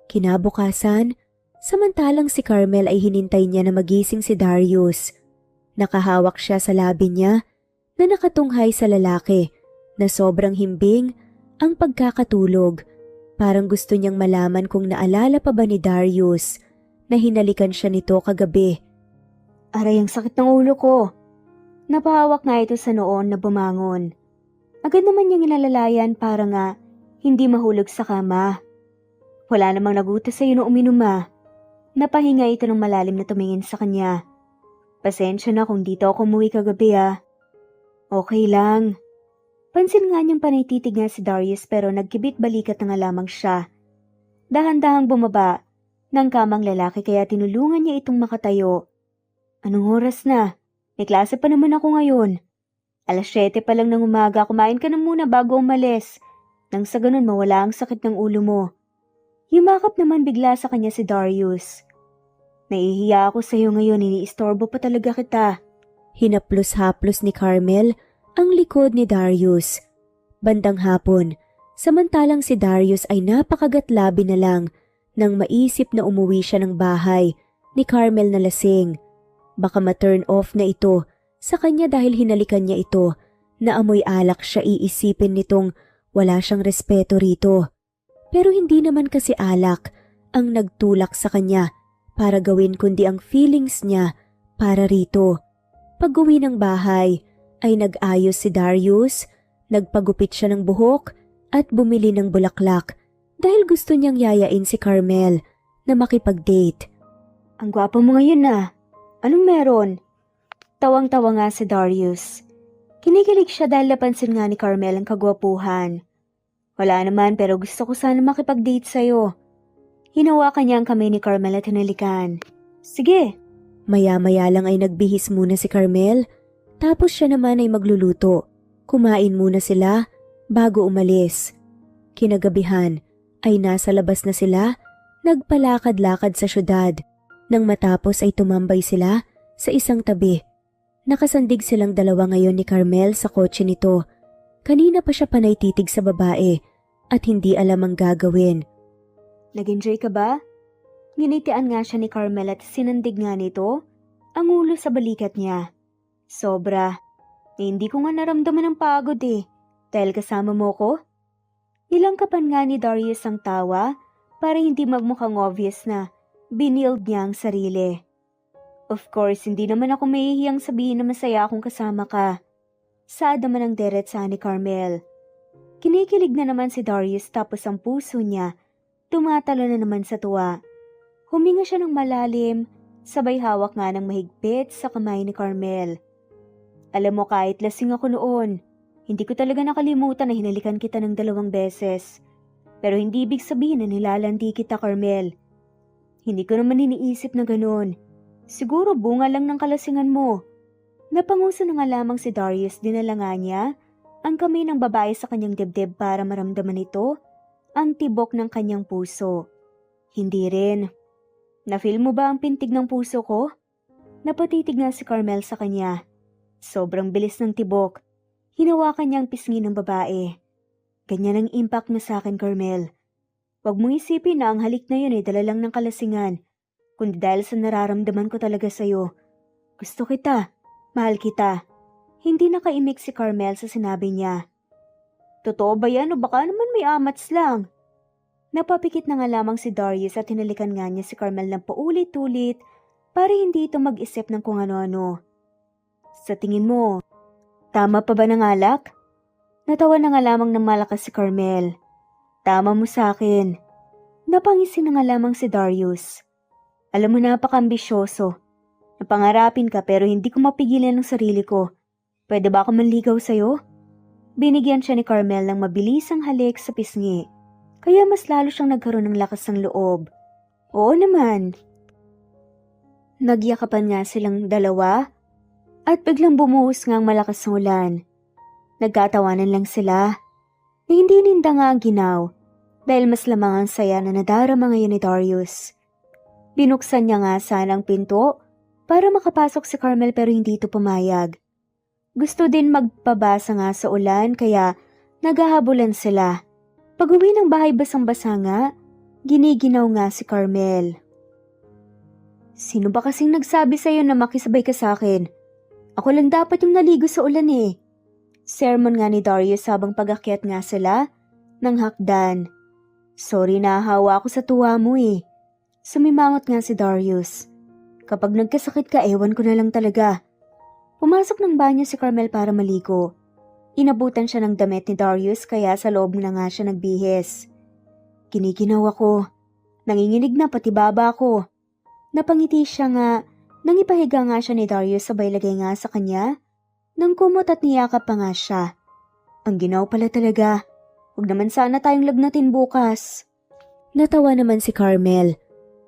Kinabukasan, samantalang si Carmel ay hinintay niya na magising si Darius. Nakahawak siya sa labi niya na nakatunghay sa lalaki na sobrang himbing ang pagkakatulog. Parang gusto niyang malaman kung naalala pa ba ni Darius na hinalikan siya nito kagabi. Aray, ang sakit ng ulo ko. Napahawak nga ito sa noon na bumangon. Agad naman niyang inalalayan para nga hindi mahulog sa kama. Wala namang nagutos sa iyo na uminom ma. Napahinga ito ng malalim na tumingin sa kanya. Pasensya na kung dito ako umuwi kagabi ah. Okay lang. Pansin nga niyang panaytitig nga si Darius pero nagkibit balikat na nga lamang siya. Dahan-dahang bumaba ng kamang lalaki kaya tinulungan niya itong makatayo. Anong oras na? May klase pa naman ako ngayon. 7:00 pa lang ng umaga, kumain ka na muna bago umalis. Nang sa ganun mawala ang sakit ng ulo mo. Yumakap naman bigla sa kanya si Darius. Nahihiya ako sa iyo ngayon, iniistorbo pa talaga kita. Hinaplos-haplos ni Carmel ang likod ni Darius. Bandang hapon, samantalang si Darius ay napakagatlabi na lang nang maisip na umuwi siya ng bahay ni Carmel na lasing. Baka ma-turn off na ito sa kanya dahil hinalikan niya ito na amoy alak siya iisipin nitong wala siyang respeto rito. Pero hindi naman kasi alak ang nagtulak sa kanya para gawin kundi ang feelings niya para rito. Pag-uwi ng bahay ay nag-ayos si Darius, nagpagupit siya ng buhok at bumili ng bulaklak dahil gusto niyang yayain si Carmel na makipag-date. Ang gwapo mo ngayon na. Anong meron? Tawang-tawa nga si Darius. Kinikilig siya dahil napansin nga ni Carmel ang kagwapuhan. Wala naman pero gusto ko sana makipag-date sa'yo. Hinawakan niya ang kamay ni Carmel at hinalikan. Sige. Maya-maya lang ay nagbihis muna si Carmel, tapos siya naman ay magluluto. Kumain muna sila bago umalis. Kinagabihan ay nasa labas na sila, nagpalakad-lakad sa syudad. Nang matapos ay tumambay sila sa isang tabi. Nakasandig silang dalawa ngayon ni Carmel sa kotse nito. Kanina pa siya panay titig sa babae at hindi alam ang gagawin. Nag-enjoy ka ba? Nginitian nga siya ni Carmel at sinandig nga nito ang ulo sa balikat niya. Sobra. Hindi ko nga naramdaman ng pagod dahil kasama mo ko. Nilangkapan nga ni Darius ang tawa para hindi magmukhang obvious na binild niya ang sarili. Of course, hindi naman ako mahihiyang sabihin na masaya akong kasama ka. Saad naman ang deret sa ni Carmel. Kinikilig na naman si Darius tapos ang puso niya tumatalo na naman sa tuwa. Huminga siya ng malalim, sabay hawak nga ng mahigpit sa kamay ni Carmel. Alam mo kahit lasing ako noon, hindi ko talaga nakalimutan na hinalikan kita ng 2 beses. Pero hindi ibig sabihin na nilalandi kita, Carmel. Hindi ko naman iniisip na ganun. Siguro bunga lang ng kalasingan mo. Napanguso na nga lamang si Darius, dinala nga niya ang kamay ng babae sa kanyang dibdib para maramdaman ito ang tibok ng kanyang puso. Hindi rin. Na-feel mo ba ang pintig ng puso ko? Napatitig nga si Carmel sa kanya. Sobrang bilis ng tibok. Hinawakan niya ang pisngi ng babae. Ganyan ang impact na sa akin, Carmel. Huwag mong isipin na ang halik na yun ay dala lang ng kalasingan, kundi dahil sa nararamdaman ko talaga sa'yo. Gusto kita. Mahal kita. Hindi nakaimik si Carmel sa sinabi niya. Totoo ba yan o baka naman may amats lang? Napapikit na nga lamang si Darius at hinalikan nga niya si Carmel ng paulit-ulit para hindi ito mag-isip ng kung ano-ano. Sa tingin mo, tama pa ba ng alak? Natawa na nga lamang ng malakas si Carmel. Tama mo sa akin. Napangisi na nga lamang si Darius. Alam mo, napaka-ambisyoso. Napangarapin ka pero hindi ko mapigilan ang sarili ko. Pwede ba ako manligaw sa'yo? Binigyan siya ni Carmel ng mabilisang halik sa pisngi. Kaya mas lalo siyang nagkaroon ng lakas ng loob. Oo naman. Nagyakapan nga silang dalawa at biglang bumuhos nga ang malakas na ulan. Nagkatawanan lang sila na hindi ninda nga ang ginaw dahil mas lamang ang saya na nadarama ngayon ni Darius. Binuksan niya nga sana ang pinto para makapasok si Carmel pero hindi ito pumayag. Gusto din magpabasa nga sa ulan kaya naghahabulan sila. Pag-uwi ng bahay basang-basa nga, giniginaw nga si Carmel. Sino ba kasing nagsabi sa'yo na makisabay ka sa akin? Ako lang dapat yung naligo sa ulan eh. Sermon nga ni Darius habang pag-akyat nga sila ng hakdan. Sorry, nahahawa ako sa tuwa mo eh. Sumimangot nga si Darius. Kapag nagkasakit ka, ewan ko na lang talaga. Pumasok ng banyo si Carmel para maligo. Inabutan siya ng damit ni Darius kaya sa loob na nga siya nagbihis. Giniginaw ako. Nanginginig na pati baba ko. Napangiti siya nga nang ipahiga nga siya ni Darius sabay lagay nga sa kanya nang kumot at niyakap pa nga siya. Ang ginaw pala talaga. Huwag naman sana tayong lagnatin bukas. Natawa naman si Carmel.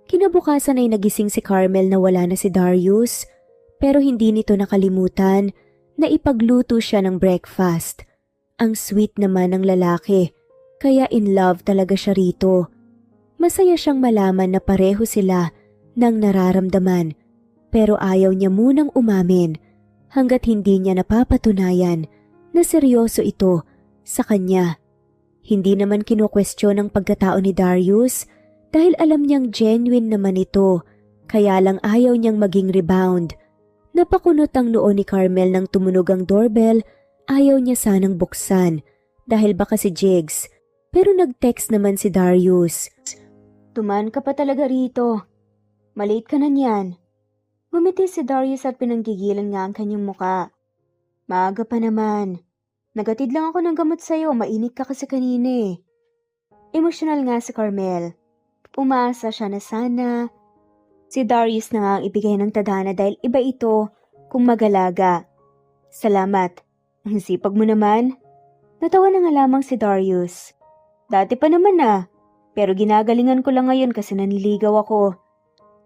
Kinabukasan ay nagising si Carmel na wala na si Darius pero hindi nito nakalimutan na ipagluto siya ng breakfast. Ang sweet naman ng lalaki kaya in love talaga siya rito. Masaya siyang malaman na pareho sila ng nararamdaman pero ayaw niya munang umamin hanggat hindi niya napapatunayan na seryoso ito sa kanya. Hindi naman kinukwestiyon ang pagkatao ni Darius dahil alam niyang genuine naman ito kaya lang ayaw niyang maging rebound. Napakunot ang noo ni Carmel nang tumunog ang doorbell. Ayaw niya sanang buksan dahil baka si Jigs pero nag-text naman si Darius. Tuman ka pa talaga rito. Malate ka na niyan. Ngumiti si Darius at pinanggigilan nga ang kanyang muka. Maaga pa naman. Nagatid lang ako ng gamot sa'yo, mainit ka kasi kanina eh. Emosyonal nga si Carmel. Umasa siya na sana si Darius na nga ang ibigay ng tadhana dahil iba ito kung magalaga. Salamat. Ang sipag mo naman. Natawa na nga lamang si Darius. Dati pa naman pero ginagalingan ko lang ngayon kasi naniligaw ako.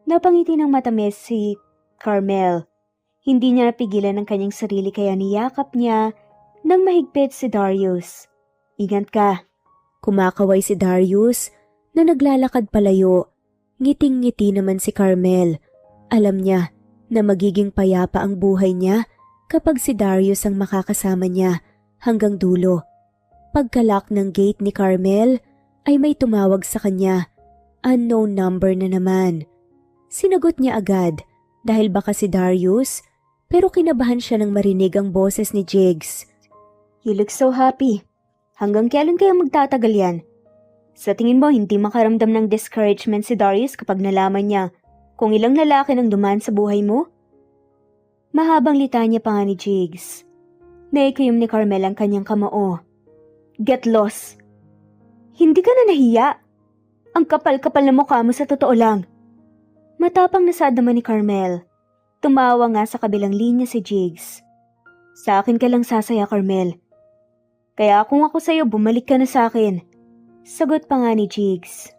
Napangiti ng matamis si Carmel. Hindi niya napigilan ang kanyang sarili kaya niyakap niya nang mahigpit si Darius. Ingat ka. Kumakaway si Darius na naglalakad palayo. Ngiting-ngiti naman si Carmel. Alam niya na magiging payapa ang buhay niya kapag si Darius ang makakasama niya hanggang dulo. Pagkalak ng gate ni Carmel ay may tumawag sa kanya. Unknown number na naman. Sinagot niya agad dahil baka si Darius pero kinabahan siya nang marinig ang boses ni Jigs. You look so happy. Hanggang kailan kaya magtatagal yan? Sa tingin mo hindi makaramdam ng discouragement si Darius kapag nalaman niya kung ilang lalaki nang dumaan sa buhay mo? Mahabang litanya pa nga ni Jigs. Naikayom ni Carmel ang kanyang kamao. Get lost. Hindi ka na nahiya. Ang kapal-kapal na mukha mo sa totoo lang. Matapang na sa naman ni Carmel. Tumawa nga sa kabilang linya si Jigs. Sa akin ka lang sasaya, Carmel. Kaya kung ako sa'yo, bumalik ka na sa akin. Sagot pa nga ni Jigs.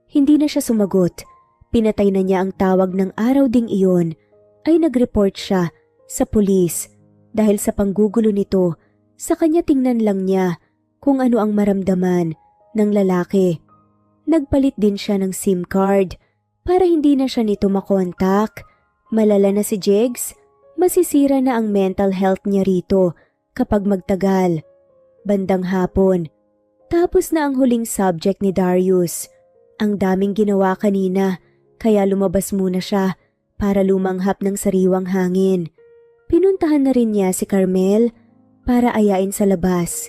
Hindi na siya sumagot. Pinatay na niya ang tawag ng araw ding iyon ay nag-report siya sa pulis dahil sa panggugulo nito. Sa kanya tingnan lang niya kung ano ang maramdaman ng lalaki. Nagpalit din siya ng SIM card para hindi na siya nito makontak. Malala na si Jigs, masisira na ang mental health niya rito kapag magtagal. Bandang hapon, tapos na ang huling subject ni Darius. Ang daming ginawa kanina kaya lumabas muna siya para lumanghap ng sariwang hangin. Pinuntahan na rin niya si Carmel para ayain sa labas.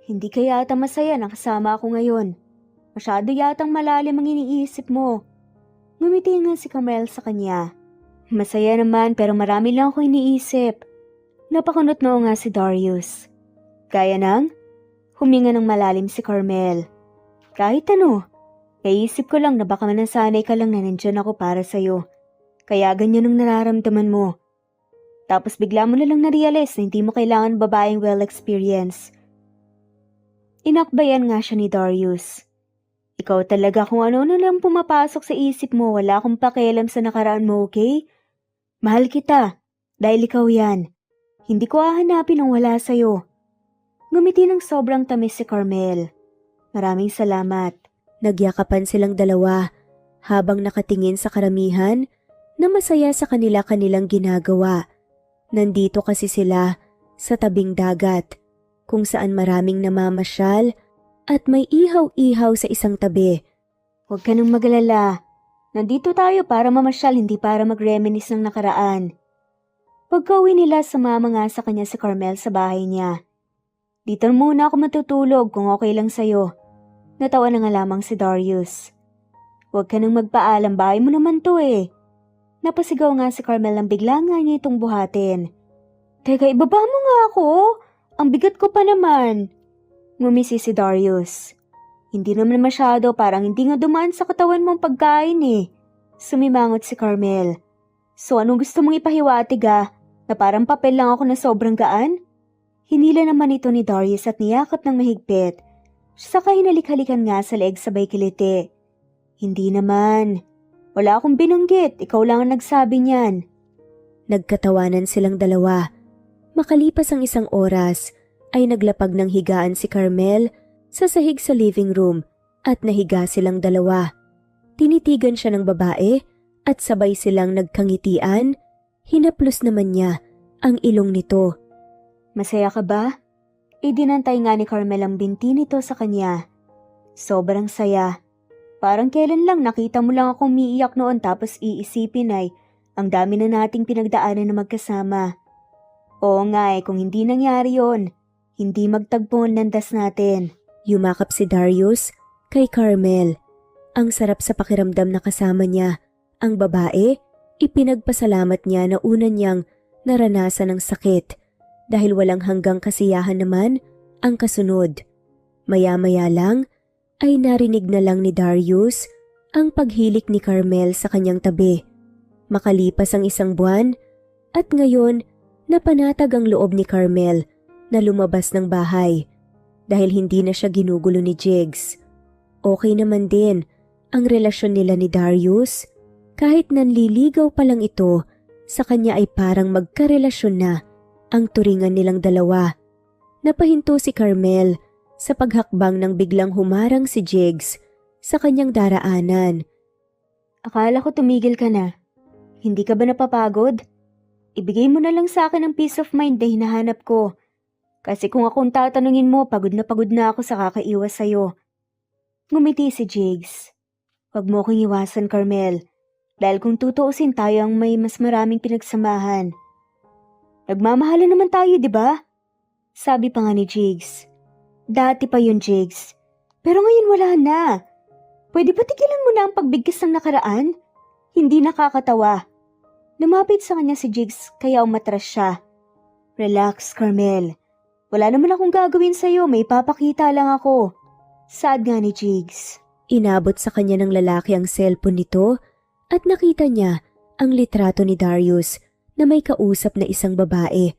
Hindi ka yata masaya na kasama ako ngayon. Masyado yatang malalim ang iniisip mo. Ngumiti nga si Carmel sa kanya. Masaya naman pero marami lang ako iniisip. Napakunot noo nga si Darius. Kaya nang? Huminga ng malalim si Carmel. Kahit ano. Naisip ko lang na baka nasanay ka lang na nandyan ako para sa'yo. Kaya ganyan ang nararamdaman mo. Tapos bigla mo na lang na-realize na hindi mo kailangan babaeng well-experienced. Inakbayan nga siya ni Darius. Ikaw talaga kung ano na lang pumapasok sa isip mo, wala akong pakialam sa nakaraan mo, okay? Mahal kita, dahil ikaw yan. Hindi ko hahanapin ang wala sa'yo. Ngumiti ng sobrang tamis si Carmel. Maraming salamat. Nagyakapan silang dalawa habang nakatingin sa karamihan na masaya sa kanilang ginagawa. Nandito kasi sila sa tabing dagat kung saan maraming namamasyal at may ihaw-ihaw sa isang tabi. Huwag ka nang magalala. Nandito tayo para mamasyal, hindi para mag-reminisce ng nakaraan. Pagka-uwi nila, sumama nga sa kanya si Carmel sa bahay niya. Dito muna ako matutulog kung okay lang sa'yo. Natawa na nga lamang si Darius. Huwag ka nang magpaalam, bahay mo naman to eh. Napasigaw nga si Carmel nang bigla nga niya itong buhatin. Teka, ibaba mo nga ako. Ang bigat ko pa naman. Ngumisi si Darius. Hindi naman masyado, parang hindi nga dumaan sa katawan mong pagkain eh. Sumimangot si Carmel. So anong gusto mong ipahiwatig na parang papel lang ako na sobrang gaan? Hinila naman ito ni Darius at niyakap ng mahigpit. Saka hinalik-halikan nga sa leeg sabay kiliti. Hindi naman. Wala akong binanggit, ikaw lang ang nagsabi niyan. Nagkatawanan silang dalawa. Makalipas ang isang oras, ay naglapag ng higaan si Carmel sa sahig sa living room at nahiga silang dalawa. Tinitigan siya ng babae at sabay silang nagkangitian. Hinaplos naman niya ang ilong nito. Masaya ka ba? Idinantay nga ni Carmel ang binti nito sa kanya. Sobrang saya. Parang kailan lang nakita mo lang akong umiiyak noon tapos iisipin ay ang dami na nating pinagdaanan na magkasama. Oo nga kung hindi nangyari yon, hindi magtagpo ang landas natin. Yumakap si Darius kay Carmel. Ang sarap sa pakiramdam na kasama niya. Ang babae, ipinagpasalamat niya na una niyang naranasan ng sakit. Dahil walang hanggang kasiyahan naman ang kasunod. Maya-maya lang ay narinig na lang ni Darius ang paghilik ni Carmel sa kanyang tabi. Makalipas ang isang buwan at ngayon napanatag ang loob ni Carmel na lumabas ng bahay dahil hindi na siya ginugulo ni Jigs. Okay naman din ang relasyon nila ni Darius kahit nanliligaw pa lang ito, sa kanya ay parang magkarelasyon na ang turingan nilang dalawa. Napahinto si Carmel sa paghakbang nang biglang humarang si Jigs sa kanyang daraanan. Akala ko tumigil ka na. Hindi ka ba napapagod? Ibigay mo na lang sa akin ang peace of mind na hinahanap ko. Kasi kung akong tatanungin mo, pagod na ako sa kakaiwas sa'yo. Ngumiti si Jigs. Huwag mo akong iwasan, Carmel. Dahil kung tutuusin tayo ang may mas maraming pinagsamahan. Nagmamahalan naman tayo, di ba? Sabi pa nga ni Jigs. Dati pa yun, Jigs. Pero ngayon wala na. Pwede ba tigilan mo na ang pagbigkas ng nakaraan? Hindi nakakatawa. Lumapit sa kanya si Jigs kaya umatras siya. Relax, Carmel. Wala naman akong gagawin sa'yo, may papakita lang ako. Sad nga ni Jigs. Inabot sa kanya ng lalaki ang cellphone nito at nakita niya ang litrato ni Darius na may kausap na isang babae.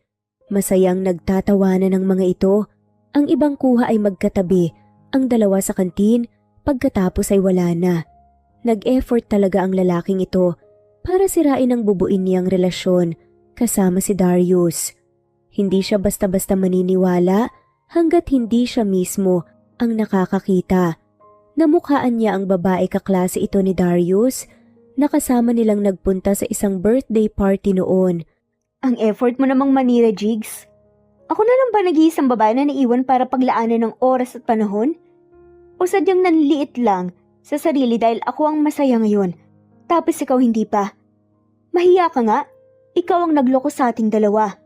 Masayang nagtatawanan ng mga ito. Ang ibang kuha ay magkatabi, ang dalawa sa kantin, pagkatapos ay wala na. Nag-effort talaga ang lalaking ito para sirain ang bubuin niyang relasyon kasama si Darius. Hindi siya basta-basta maniniwala hanggat hindi siya mismo ang nakakakita. Namukhaan niya ang babae kaklase ito ni Darius na kasama nilang nagpunta sa isang birthday party noon. Ang effort mo namang manira, Jigs. Ako na lang ba nag-iisang babae na naiwan para paglaanan ng oras at panahon? O sadyang nanliit lang sa sarili dahil ako ang masaya ngayon, tapos ikaw hindi pa? Mahiya ka nga, ikaw ang nagloko sa ating dalawa.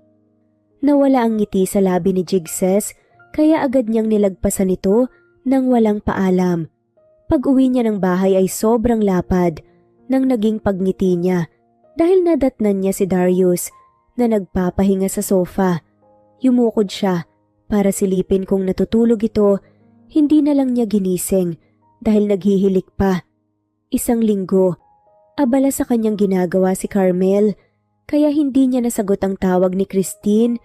Nawala ang ngiti sa labi ni Jigses kaya agad niyang nilagpasan ito nang walang paalam. Pag-uwi niya ng bahay ay sobrang lapad nang naging pagngiti niya dahil nadatnan niya si Darius na nagpapahinga sa sofa. Yumukod siya para silipin kung natutulog ito, hindi na lang niya ginising dahil naghihilik pa. 1 linggo, abala sa kanyang ginagawa si Carmel, kaya hindi niya nasagot ang tawag ni Christine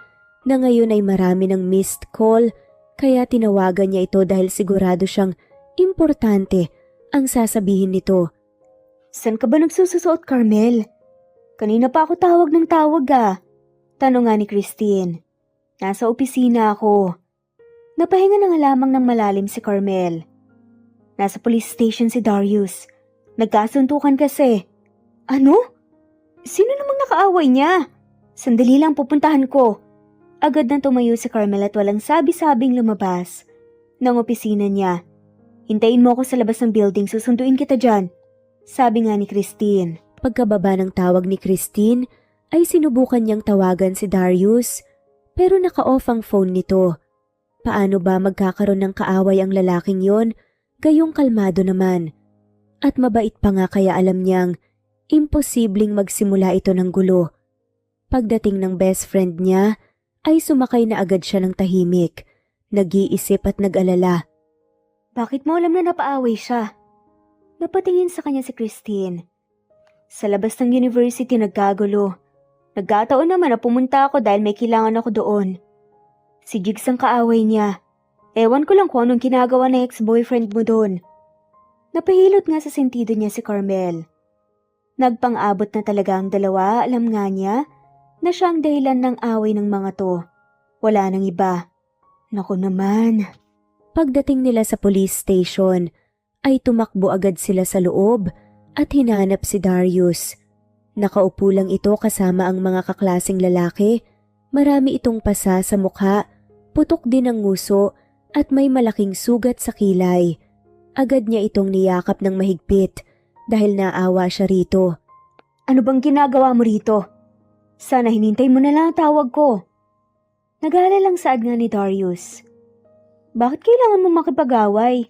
na ngayon ay marami ng missed call, kaya tinawagan niya ito dahil sigurado siyang importante ang sasabihin nito. "San ka ba nagsususuot, Carmel? Kanina pa ako tawag ng tawag Tanong nga ni Christine. "Nasa opisina ako." Napahinga na nga lamang ng malalim si Carmel. "Nasa police station si Darius. Nagkasuntukan kasi." "Ano? Sino namang nakaaway niya?" "Sandali lang, pupuntahan ko." Agad na tumayo si Carmel at walang sabi-sabing lumabas ng opisina niya. "Hintayin mo ako sa labas ng building, susunduin kita dyan," sabi nga ni Christine. Pagkababa ng tawag ni Christine ay sinubukan niyang tawagan si Darius, pero naka-off ang phone nito. Paano ba magkakaroon ng kaaway ang lalaking yon, gayong kalmado naman? At mabait pa nga kaya alam niyang imposibleng magsimula ito ng gulo. Pagdating ng best friend niya, ay sumakay na agad siya ng tahimik, nag-iisip at nag-alala. Bakit mo alam na napaaway siya? Napatingin sa kanya si Christine. Sa labas ng university nagkagulo. Nagkataon naman na pumunta ako dahil may kailangan ako doon. Si Jigs ang kaaway niya. Ewan ko lang kung anong ginagawa na ex-boyfriend mo doon. Napahilot nga sa sentido niya si Carmel. Nagpang-abot na talaga ang dalawa, alam nga niya na siya ang dahilan ng away ng mga to. Wala nang iba. Naku naman. Pagdating nila sa police station, ay tumakbo agad sila sa loob at hinanap si Darius. Nakaupo lang ito kasama ang mga kaklaseng lalaki. Marami itong pasa sa mukha, putok din ang nguso at may malaking sugat sa kilay. Agad niya itong niyakap ng mahigpit dahil naawa siya rito. Ano bang ginagawa mo rito? Sana hinintay mo na lang ang tawag ko. Nag-aalala lang saad nga ni Darius. Bakit kailangan mo makipag-away?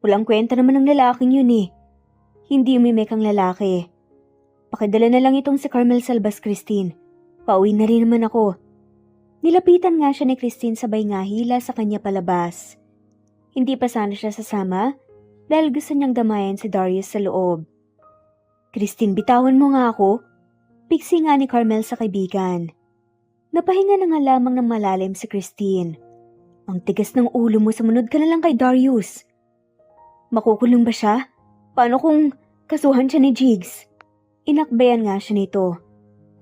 Walang kwenta naman ng lalaking yun eh. Hindi umimek ang lalaki. Pakidala na lang itong si Carmel sa labas, Christine. Pauwi na rin naman ako. Nilapitan nga siya ni Christine sabay nga hila sa kanya palabas. Hindi pa sana siya sasama dahil gusto niyang damayan si Darius sa loob. Christine, bitawan mo nga ako. Piksi nga ni Carmel sa kaibigan. Napahinga na nga lamang ng malalim si Christine. Ang tigas ng ulo mo, sumunod ka na lang kay Darius. Makukulong ba siya? Paano kung kasuhan siya ni Jigs? Inakbayan nga siya nito.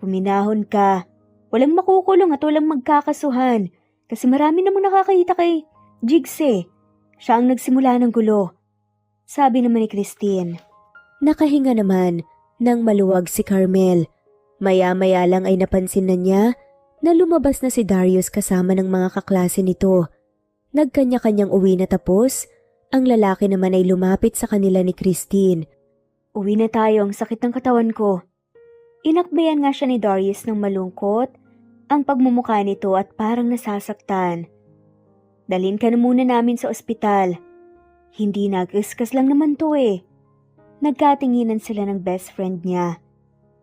Puminahon ka. Walang makukulong at walang magkakasuhan kasi marami namang nakakita kay Jigs eh. Siya ang nagsimula ng gulo. Sabi naman ni Christine. Nakahinga naman nang maluwag si Carmel. Maya-maya lang ay napansin na niya na lumabas na si Darius kasama ng mga kaklase nito. Nagkanya-kanyang uwi na tapos, ang lalaki naman ay lumapit sa kanila ni Christine. Uwi na tayo, ang sakit ng katawan ko. Inakbayan nga siya ni Darius ng malungkot ang pagmumukha nito at parang nasasaktan. Dalhin ka na muna namin sa ospital. Hindi nag-iskas lang naman to eh. Nagkatinginan sila ng best friend niya.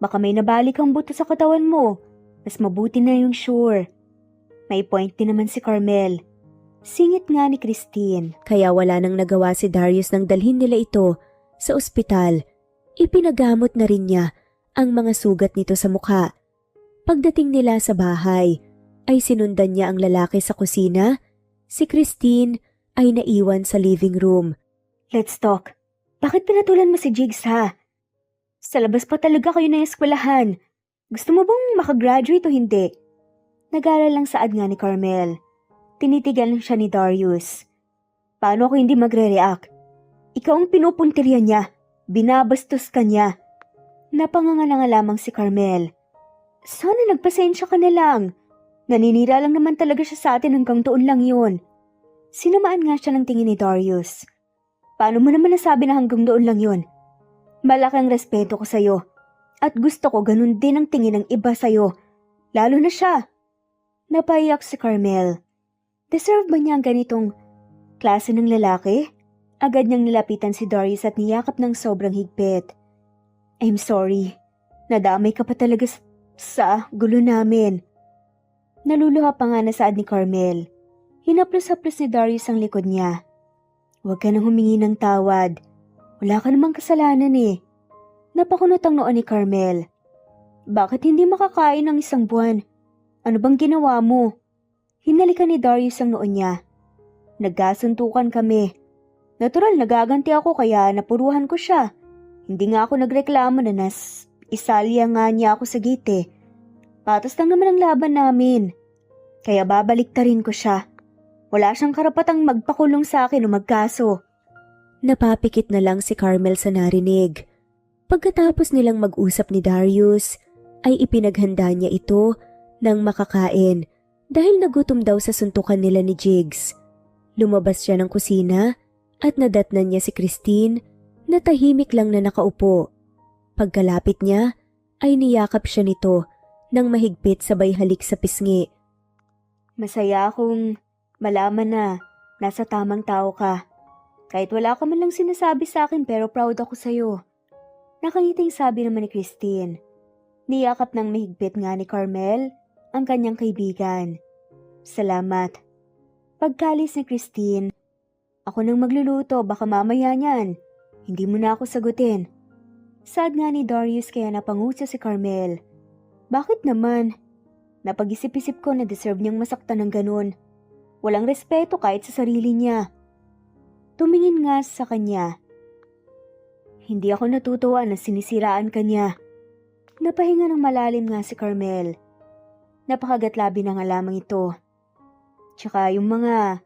Baka may nabalik ang buto sa katawan mo. Mas mabuti na yung sure. May point din naman si Carmel. Singit nga ni Christine. Kaya wala nang nagawa si Darius nang dalhin nila ito sa ospital. Ipinagamot na rin niya ang mga sugat nito sa mukha. Pagdating nila sa bahay, ay sinundan niya ang lalaki sa kusina. Si Christine ay naiwan sa living room. Let's talk. Bakit pinatulan mo si Jigs ha? Sa labas pa talaga kayo na eskwelahan. Gusto mo bang makagraduate o hindi? Nag-aalala lang saad nga ni Carmel. Tinitigan lang siya ni Darius. Paano ako hindi magre-react? Ikaw ang pinupuntirya niya. Binabastos ka niya. Napanganga na nga lamang si Carmel. Sana nagpasensya ka na lang. Naninira lang naman talaga siya sa atin hanggang doon lang yun. Sinamaan nga siya ng tingin ni Darius. Paano mo naman nasabi na hanggang doon lang yun? Malaking respeto ko sa'yo. At gusto ko ganun din ang tingin ng iba sa'yo. Lalo na siya. Napaiyak si Carmel. Deserve ba niya ang ganitong klase ng lalaki? Agad niyang nilapitan si Darius at niyakap ng sobrang higpit. I'm sorry. Nadamay ka pa talaga sa gulo namin. Naluluha pa nga na saad ni Carmel. Hinaplos-haplos ni Darius ang likod niya. Huwag ka nang humingi ng tawad. Wala ka namang kasalanan eh. Napakunot ang noo ni Carmel. Bakit hindi makakain ng isang buwan? Ano bang ginawa mo? Hinalikan ni Darius ang noo niya. Nagkasuntukan kami. Natural nagaganti ako kaya napuruhan ko siya. Hindi nga ako nagreklamo na isalya nga niya ako sa gate eh. Patas lang naman ang laban namin. Kaya babaliktarin ko siya. Wala siyang karapatang magpakulong sa akin o magkaso. Napapikit na lang si Carmel sa narinig. Pagkatapos nilang mag-usap ni Darius, ay ipinaghanda niya ito ng makakain dahil nagutom daw sa suntukan nila ni Jigs. Lumabas siya ng kusina at nadatnan niya si Christine na tahimik lang na nakaupo. Pagkalapit niya ay niyakap siya nito nang mahigpit sabay halik sa pisngi. Masaya akong malaman na nasa tamang tao ka. Kahit wala ka man lang sinasabi sa akin pero proud ako sa'yo. Nakangiting sabi naman ni Christine. Niyakap ng mahigpit nga ni Carmel ang kanyang kaibigan. Salamat. Pagkalis ni Christine, ako nang magluluto, baka mamaya niyan. Hindi mo na ako sagutin. Sad nga ni Darius kaya napangutsa si Carmel. Bakit naman? Napag-isip-isip ko na deserve niyang masaktan ng ganun. Walang respeto kahit sa sarili niya. Tumingin nga sa kanya. Hindi ako natutuwa na sinisiraan ka niya. Napahinga ng malalim nga si Carmel. Napakagatlabi na nga lamang ito. Tsaka yung mga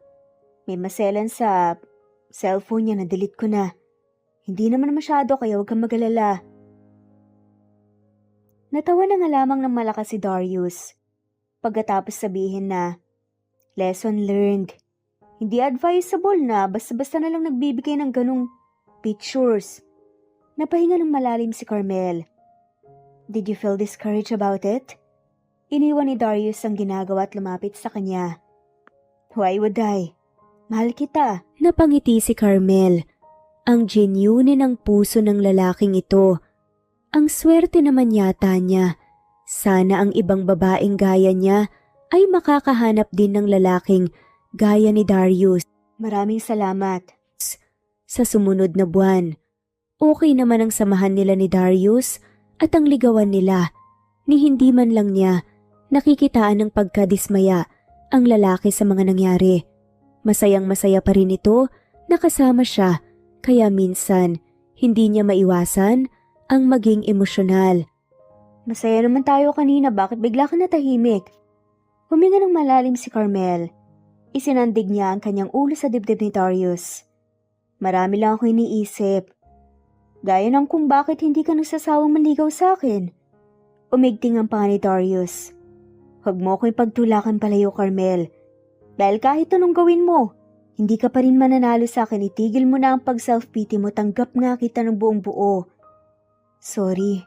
may maselan sa cellphone niya na delete ko na. Hindi naman masyado kaya huwag kang mag-alala. Natawa na nga lamang ng malakas si Darius. Pagkatapos sabihin na, lesson learned. Hindi advisable na basta-basta na lang nagbibigay ng ganung pictures. Napahinga ng malalim si Carmel. Did you feel discouraged about it? Iniwan ni Darius ang ginagawa at lumapit sa kanya. Why would I? Mahal kita. Napangiti si Carmel. Ang genuine ng puso ng lalaking ito. Ang swerte naman yata niya. Sana ang ibang babaeng gaya niya ay makakahanap din ng lalaking gaya ni Darius. Maraming salamat. Sa sumunod na buwan, okay naman ang samahan nila ni Darius at ang ligawan nila ni hindi man lang niya nakikitaan ng pagkadismaya ang lalaki sa mga nangyari. Masayang masaya pa rin ito na kasama siya kaya minsan hindi niya maiwasan ang maging emosyonal. Masaya naman tayo kanina, bakit bigla ka natahimik? Huminga ng malalim si Carmel. Isinandig niya ang kanyang ulo sa dibdib ni Darius. Marami lang ako iniisip. Gaya ng kung bakit hindi ka nagsasawang maligaw sa akin. Umigting ang panga ni Darius. Huwag mo ko ipagtulakan palayo, Carmel. Dahil kahit anong gawin mo, hindi ka pa rin mananalo sa akin. Itigil mo na ang pag-self-pity mo. Tanggap nga kita ng buong buo. Sorry,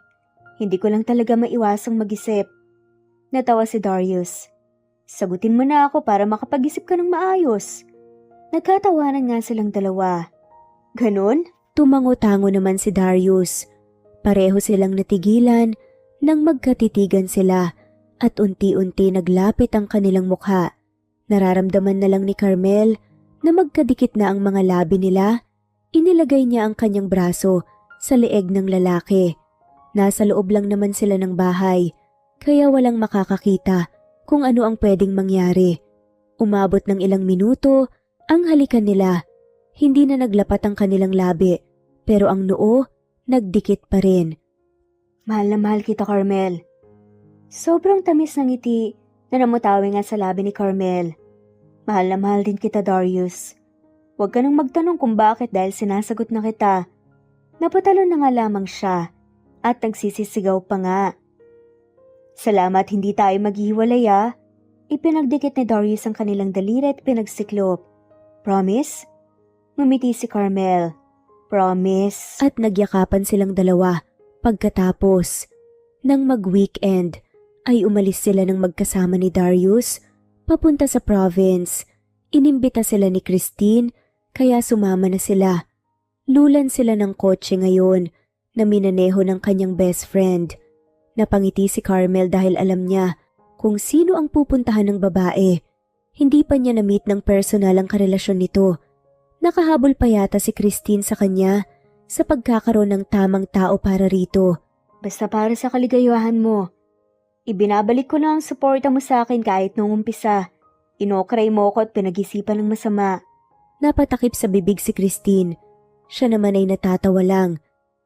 hindi ko lang talaga maiwasang mag-isip. Natawa si Darius. Sagutin mo na ako para makapag-isip ka ng maayos. Nagkatawanan nga silang dalawa. Ganon? Tumango-tango naman si Darius. Pareho silang natigilan nang magkatitigan sila at unti-unti naglapit ang kanilang mukha. Nararamdaman na lang ni Carmel na magkadikit na ang mga labi nila. Inilagay niya ang kanyang braso sa leeg ng lalaki. Nasa loob lang naman sila ng bahay, kaya walang makakakita kung ano ang pwedeng mangyari. Umabot ng ilang minuto ang halikan nila. Hindi na naglapat ang kanilang labi, pero ang noo nagdikit pa rin. Mahal na mahal kita, Carmel. Sobrang tamis ng ngiti na namutawi nga sa labi ni Carmel. Mahal na mahal din kita, Darius. Huwag ka nang magtanong kung bakit dahil sinasagot na kita. Napatalon na nga lamang siya at nagsisisigaw pa nga. Salamat, hindi tayo maghiwalay ah. Ipinagdikit ni Darius ang kanilang daliri at pinagsiklop. Promise? Ngumiti si Carmel. Promise. At nagyakapan silang dalawa. Pagkatapos, nang mag-weekend, ay umalis sila ng magkasama ni Darius papunta sa province. Inimbita sila ni Christine kaya sumama na sila. Lulan sila ng kotse ngayon na minaneho ng kanyang best friend. Napangiti si Carmel dahil alam niya kung sino ang pupuntahan ng babae. Hindi pa niya na-meet ng personal ang karelasyon nito. Nakahabol pa yata si Christine sa kanya sa pagkakaroon ng tamang tao para rito. Basta para sa kaligayahan mo. Ibinabalik ko na ang suporta mo sa akin kahit nung umpisa. Inokray mo ko at pinag-isipan ng masama. Napatakip sa bibig si Christine. Siya naman ay natatawa lang.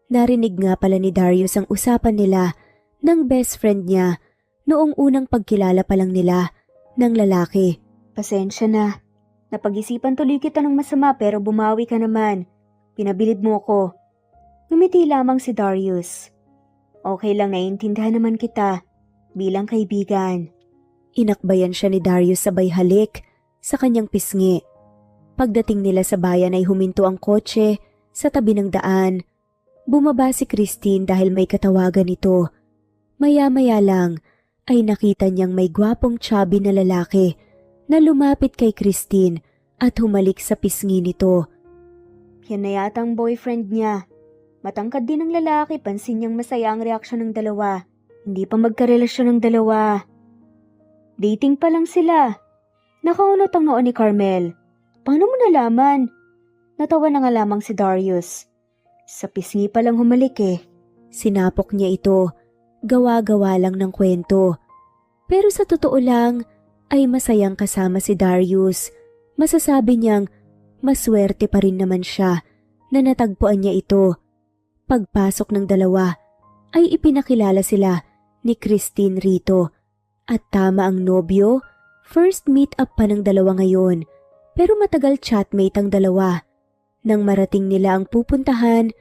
Narinig nga pala ni Darius ang usapan nila ng best friend niya noong unang pagkilala pa lang nila ng lalaki. Pasensya na. Napag-isipan tuloy kita ng masama pero bumawi ka naman. Pinabilib mo ko. Ngumiti lamang si Darius. Okay lang, naiintindihan naman kita bilang kaibigan. Inakbayan siya ni Darius sabay halik sa kanyang pisngi. Pagdating nila sa bayan ay huminto ang kotse sa tabi ng daan. Bumaba si Christine dahil may katawagan ito. Maya-maya lang ay nakita niyang may gwapong chubby na lalaki na lumapit kay Christine at humalik sa pisngi nito. Yan na yata ang boyfriend niya. Matangkad din ang lalaki, pansin niyang masaya ang reaksyon ng dalawa. Hindi pa magkarelasyon ng dalawa. Dating pa lang sila. Nakaunot ang noo ni Carmel. Paano mo nalaman? Natawa na nga lamang si Darius. Sa pisngi pa lang humalik eh. Sinapok niya ito. Gawa-gawa lang ng kwento. Pero sa totoo lang, ay masayang kasama si Darius. Masasabi niyang maswerte pa rin naman siya na natagpuan niya ito. Pagpasok ng dalawa, ay ipinakilala sila ni Christine rito. At tama ang nobyo, first meet up pa ng dalawa ngayon. Pero matagal chatmate ang dalawa. Nang marating nila ang pupuntahan,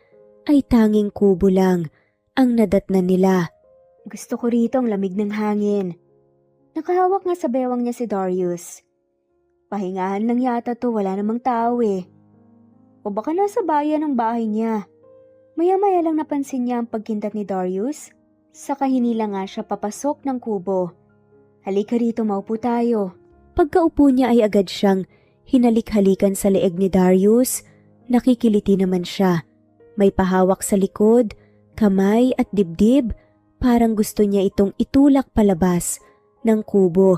ay tanging kubo lang ang nadatnan nila. Gusto ko rito ang lamig ng hangin. Nakahawak nga sa bewang niya si Darius. Pahingahan lang yata to, wala namang tao eh. O baka nasa bayan ang bahay niya. Maya-maya lang napansin niya ang pagkintat ni Darius. Saka hinila nga siya papasok ng kubo. Halika rito, maupo tayo. Pagkaupo niya ay agad siyang hinalik-halikan sa leeg ni Darius. Nakikiliti naman siya. May pahawak sa likod, kamay at dibdib. Parang gusto niya itong itulak palabas ng kubo.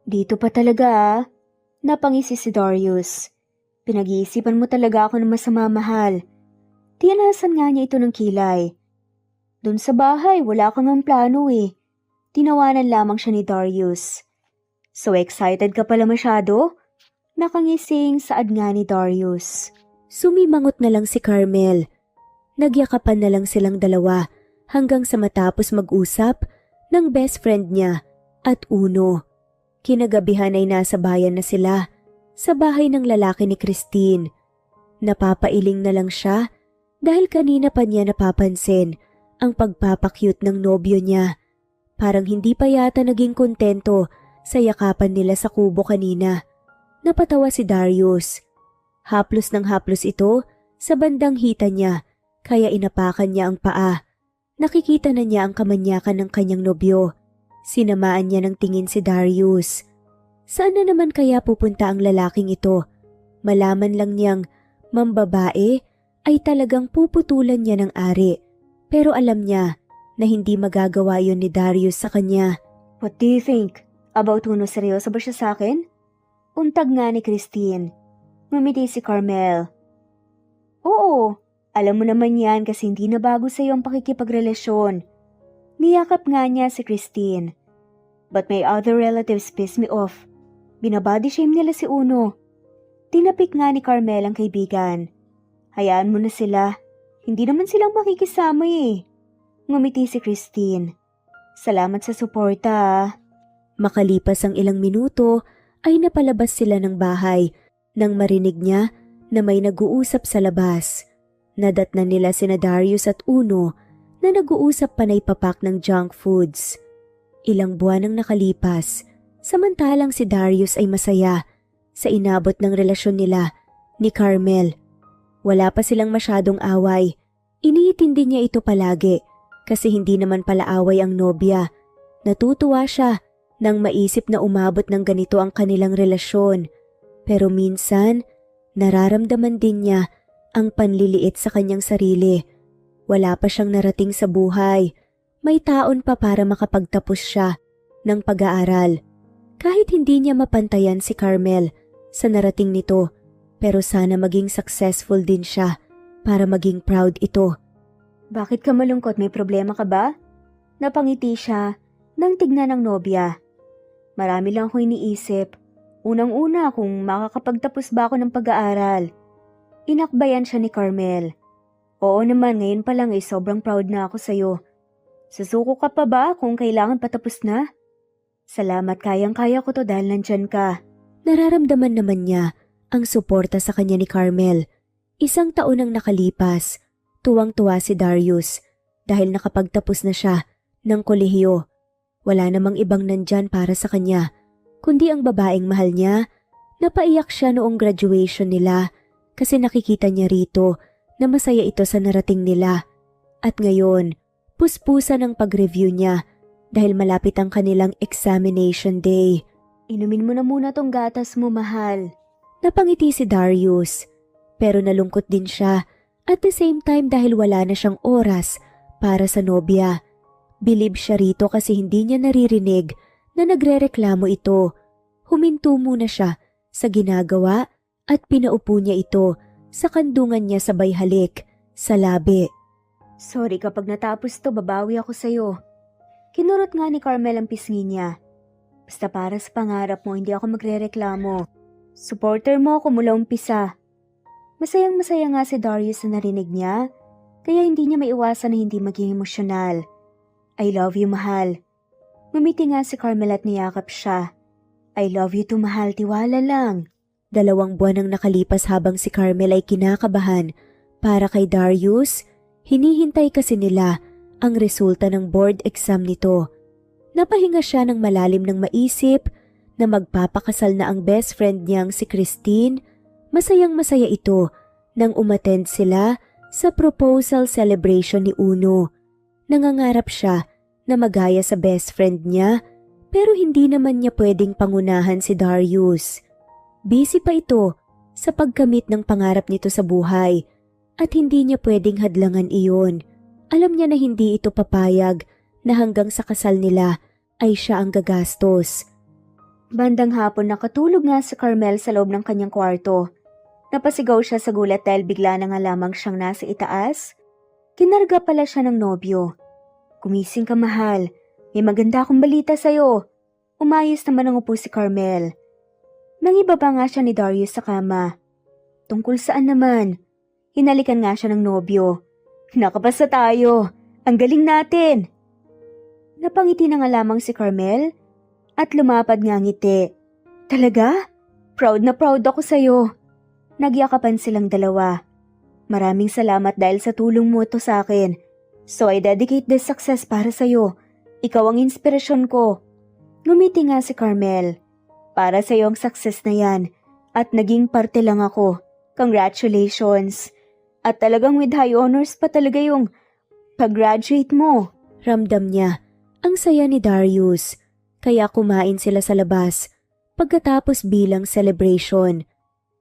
Dito pa talaga ah. Napangisi si Darius. Pinag-iisipan mo talaga ako ng masama, mahal. Tinasan nga niya ito ng kilay. Doon sa bahay, wala kang ang plano eh. Tinawanan lamang siya ni Darius. So excited ka pala masyado? Nakangising saad nga ni Darius. Sumimangot na lang si Carmel. Nagyakapan na lang silang dalawa hanggang sa matapos mag-usap ng best friend niya at Uno. Kinagabihan ay nasa bayan na sila sa bahay ng lalaki ni Christine. Napapailing na lang siya dahil kanina pa niya napapansin ang pagpapakyut ng nobyo niya. Parang hindi pa yata naging kontento sa yakapan nila sa kubo kanina. Napatawa si Darius. Haplos ng haplos ito sa bandang hita niya kaya inapakan niya ang paa. Nakikita na niya ang kamanyakan ng kanyang nobyo. Sinamaan niya ng tingin si Darius. Saan na naman kaya pupunta ang lalaking ito? Malaman lang niyang mambabae ay talagang puputulan niya ng ari. Pero alam niya na hindi magagawa yon ni Darius sa kanya. What do you think? About Uno, seryoso ba siya sa akin? Untag nga ni Christine. Ngumiti si Carmel. Oo, alam mo naman yan kasi hindi na bago sa iyo ang pakikipagrelasyon. Niyakap nga niya si Christine. But my other relatives piss me off. Binabody shame nila si Uno. Tinapik nga ni Carmel ang kaibigan. Hayaan mo na sila. Hindi naman silang makikisama eh. Ngumiti si Christine. Salamat sa suporta ah. Makalipas ang ilang minuto ay napalabas sila ng bahay nang marinig niya na may nag-uusap sa labas. Nadatnan nila sina Darius at Uno na nag-uusap panay papak ng junk foods. Ilang buwan ang nakalipas, samantalang si Darius ay masaya sa inabot ng relasyon nila ni Carmel. Wala pa silang masyadong away. Iniintindi niya ito palagi kasi hindi naman pala away ang nobya. Natutuwa siya nang maisip na umabot ng ganito ang kanilang relasyon. Pero minsan, nararamdaman din niya ang panliliit sa kanyang sarili. Wala pa siyang narating sa buhay. May taon pa para makapagtapos siya ng pag-aaral. Kahit hindi niya mapantayan si Carmel sa narating nito, Pero sana maging successful din siya para maging proud ito. Bakit ka malungkot? May problema ka ba? Napangiti siya nang tignan ng nobya. Marami lang akong iniisip. Unang-una kung makakapagtapos ba ako ng pag-aaral. Inakbayan siya ni Carmel. Oo naman, ngayon pa lang sobrang proud na ako sa'yo. Susuko ka pa ba kung kailangan patapos na? Salamat, kayang-kaya ko to dahil nandyan ka. Nararamdaman naman niya ang suporta sa kanya ni Carmel. 1 taon ang nakalipas. Tuwang-tuwa si Darius dahil nakapagtapos na siya ng kolehiyo. Wala namang ibang nandyan para sa kanya, kundi ang babaeng mahal niya. Napaiyak siya noong graduation nila kasi nakikita niya rito na masaya ito sa narating nila. At ngayon, puspusan ang pag-review niya dahil malapit ang kanilang examination day. Inumin mo na muna tong gatas mo, mahal. Napangiti si Darius, pero nalungkot din siya at the same time dahil wala na siyang oras para sa nobya. Bilib siya rito kasi hindi niya naririnig na nagrereklamo ito. Huminto muna siya sa ginagawa at pinaupo niya ito sa kandungan niya sabay halik sa labi. Sorry, kapag natapos to babawi ako sa'yo. Kinurot nga ni Carmel ang pisngi niya. Basta para sa pangarap mo, hindi ako magrereklamo. Supporter mo ako mula umpisa. Masayang-masaya nga si Darius na narinig niya, kaya hindi niya maiwasan na hindi maging emosyonal. I love you, mahal. Ngumiti nga si Carmel at niyakap siya. I love you too, mahal, tiwala lang. 2 buwan ang nakalipas habang si Carmel ay kinakabahan para kay Darius. Hinihintay kasi nila ang resulta ng board exam nito. Napahinga siya ng malalim ng maisip na magpapakasal na ang best friend niyang si Christine. Masayang-masaya ito nang umattend sila sa proposal celebration ni Uno. Nangangarap siya na magaya sa best friend niya pero hindi naman niya pwedeng pangunahan si Darius. Busy pa ito sa pagkamit ng pangarap nito sa buhay at hindi niya pwedeng hadlangan iyon. Alam niya na hindi ito papayag na hanggang sa kasal nila ay siya ang gagastos. Bandang hapon nakatulog nga si Carmel sa loob ng kanyang kwarto. Napasigaw siya sa gulat dahil bigla na nga lamang siyang nasa itaas. Kinarga pala siya ng nobyo. Gumising ka, mahal. May maganda akong balita sa'yo. Umayos naman ang upo si Carmel. Nangibaba nga siya ni Darius sa kama. Tungkol saan naman? Hinalikan nga siya ng nobyo. Nakapasa tayo. Ang galing natin. Napangiti na nga lamang si Carmel at lumapad nga ngiti. Talaga? Proud na proud ako sa'yo. Nagyakapan silang dalawa. Maraming salamat dahil sa tulong mo ito sa akin. So I dedicate this success para sa'yo. Ikaw ang inspirasyon ko. Ngumiti nga si Carmel. Para sa'yo ang success na yan at naging parte lang ako. Congratulations. At talagang with high honors pa talaga yung pag-graduate mo. Ramdam niya ang saya ni Darius, kaya kumain sila sa labas pagkatapos bilang celebration.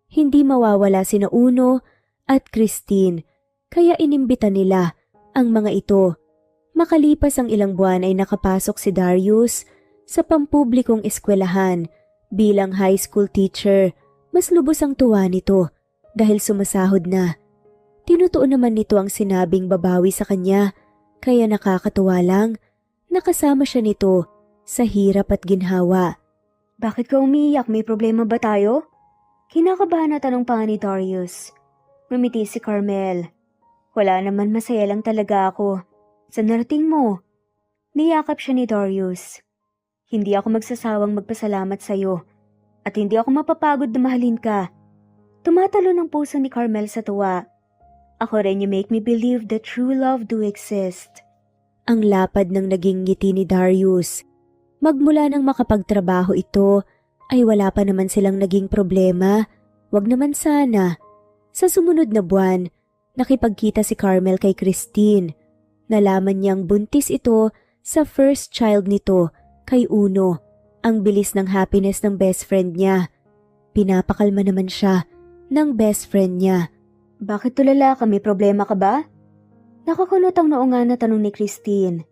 Hindi mawawala sina Uno at Christine, kaya inimbita nila ang mga ito. Makalipas ang ilang buwan ay nakapasok si Darius sa pampublikong eskwelahan bilang high school teacher. Mas lubos ang tuwa nito dahil sumasahod na. Tinutuon naman nito ang sinabing babawi sa kanya, kaya nakakatuwa lang nakasama siya nito sa hirap at ginhawa. Bakit ka umiiyak? May problema ba tayo? Kinakabahan na tanong pa ni Darius. Ngumiti si Carmel. Wala naman, masaya lang talaga ako. Sa narating mo. Niyakap siya ni Darius. Hindi ako magsasawang magpasalamat sa'yo at hindi ako mapapagod na mahalin ka. Tumatalo ng puso ni Carmel sa tuwa. Ako rin, you make me believe that true love do exist. Ang lapad ng naging ngiti ni Darius. Magmula nang makapagtrabaho ito, ay wala pa naman silang naging problema. Wag naman sana. Sa sumunod na buwan, nakipagkita si Carmel kay Christine. Nalaman niyang buntis ito sa first child nito kay Uno. Ang bilis ng happiness ng best friend niya. Pinapakalma naman siya ng best friend niya. Bakit tulala ka? May problema ka ba? Nakakunot ang noo nga na tanong ni Christine.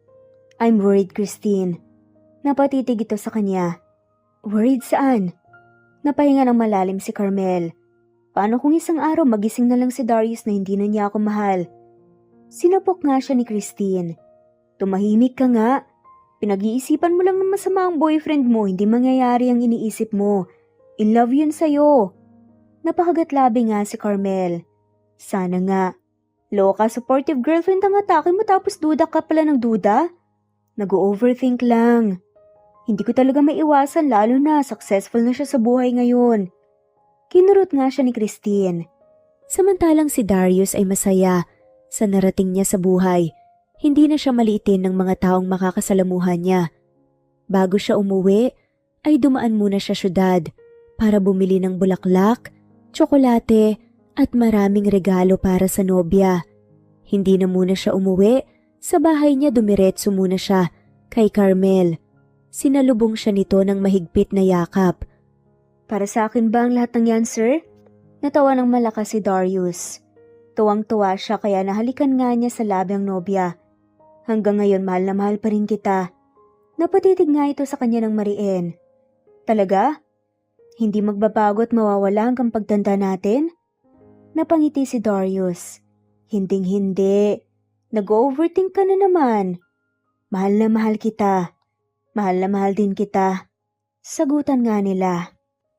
I'm worried, Christine. Napatitig ito sa kanya. Worried saan? Napahinga ng malalim si Carmel. Paano kung isang araw magising na lang si Darius na hindi na niya ako mahal? Sinapok nga siya ni Christine. Tumahimik ka nga. Pinag-iisipan mo lang ng masama ang boyfriend mo, hindi mangyayari ang iniisip mo. In love yun sa'yo. Napakagatlabi nga si Carmel. Sana nga. Loka, supportive girlfriend ang atake mo tapos duda ka pala ng duda? Nag-overthink lang. Hindi ko talaga maiwasan lalo na successful na siya sa buhay ngayon. Kinurot nga siya ni Christine. Samantalang si Darius ay masaya sa narating niya sa buhay. Hindi na siya maliitin ng mga taong makakasalamuhan niya. Bago siya umuwi, ay dumaan muna siya syudad para bumili ng bulaklak, tsokolate at maraming regalo para sa nobya. Hindi na muna siya umuwi, sa bahay niya dumiretso muna siya kay Carmel. Sinalubong siya nito ng mahigpit na yakap. Para sa akin ba ang lahat ng yan, sir? Natawa ng malakas si Darius. Tuwang-tuwa siya kaya nahalikan nga niya sa labi ang nobya. Hanggang ngayon mahal na mahal pa rin kita. Napatitig nga ito sa kanya ng mariin. Talaga? Hindi magbabago at mawawala hanggang pagtanda natin? Napangiti si Darius. Hinding-hindi. Nag-overthink ka na naman. Mahal na mahal kita. Mahal na mahal din kita. Sagutan nga nila.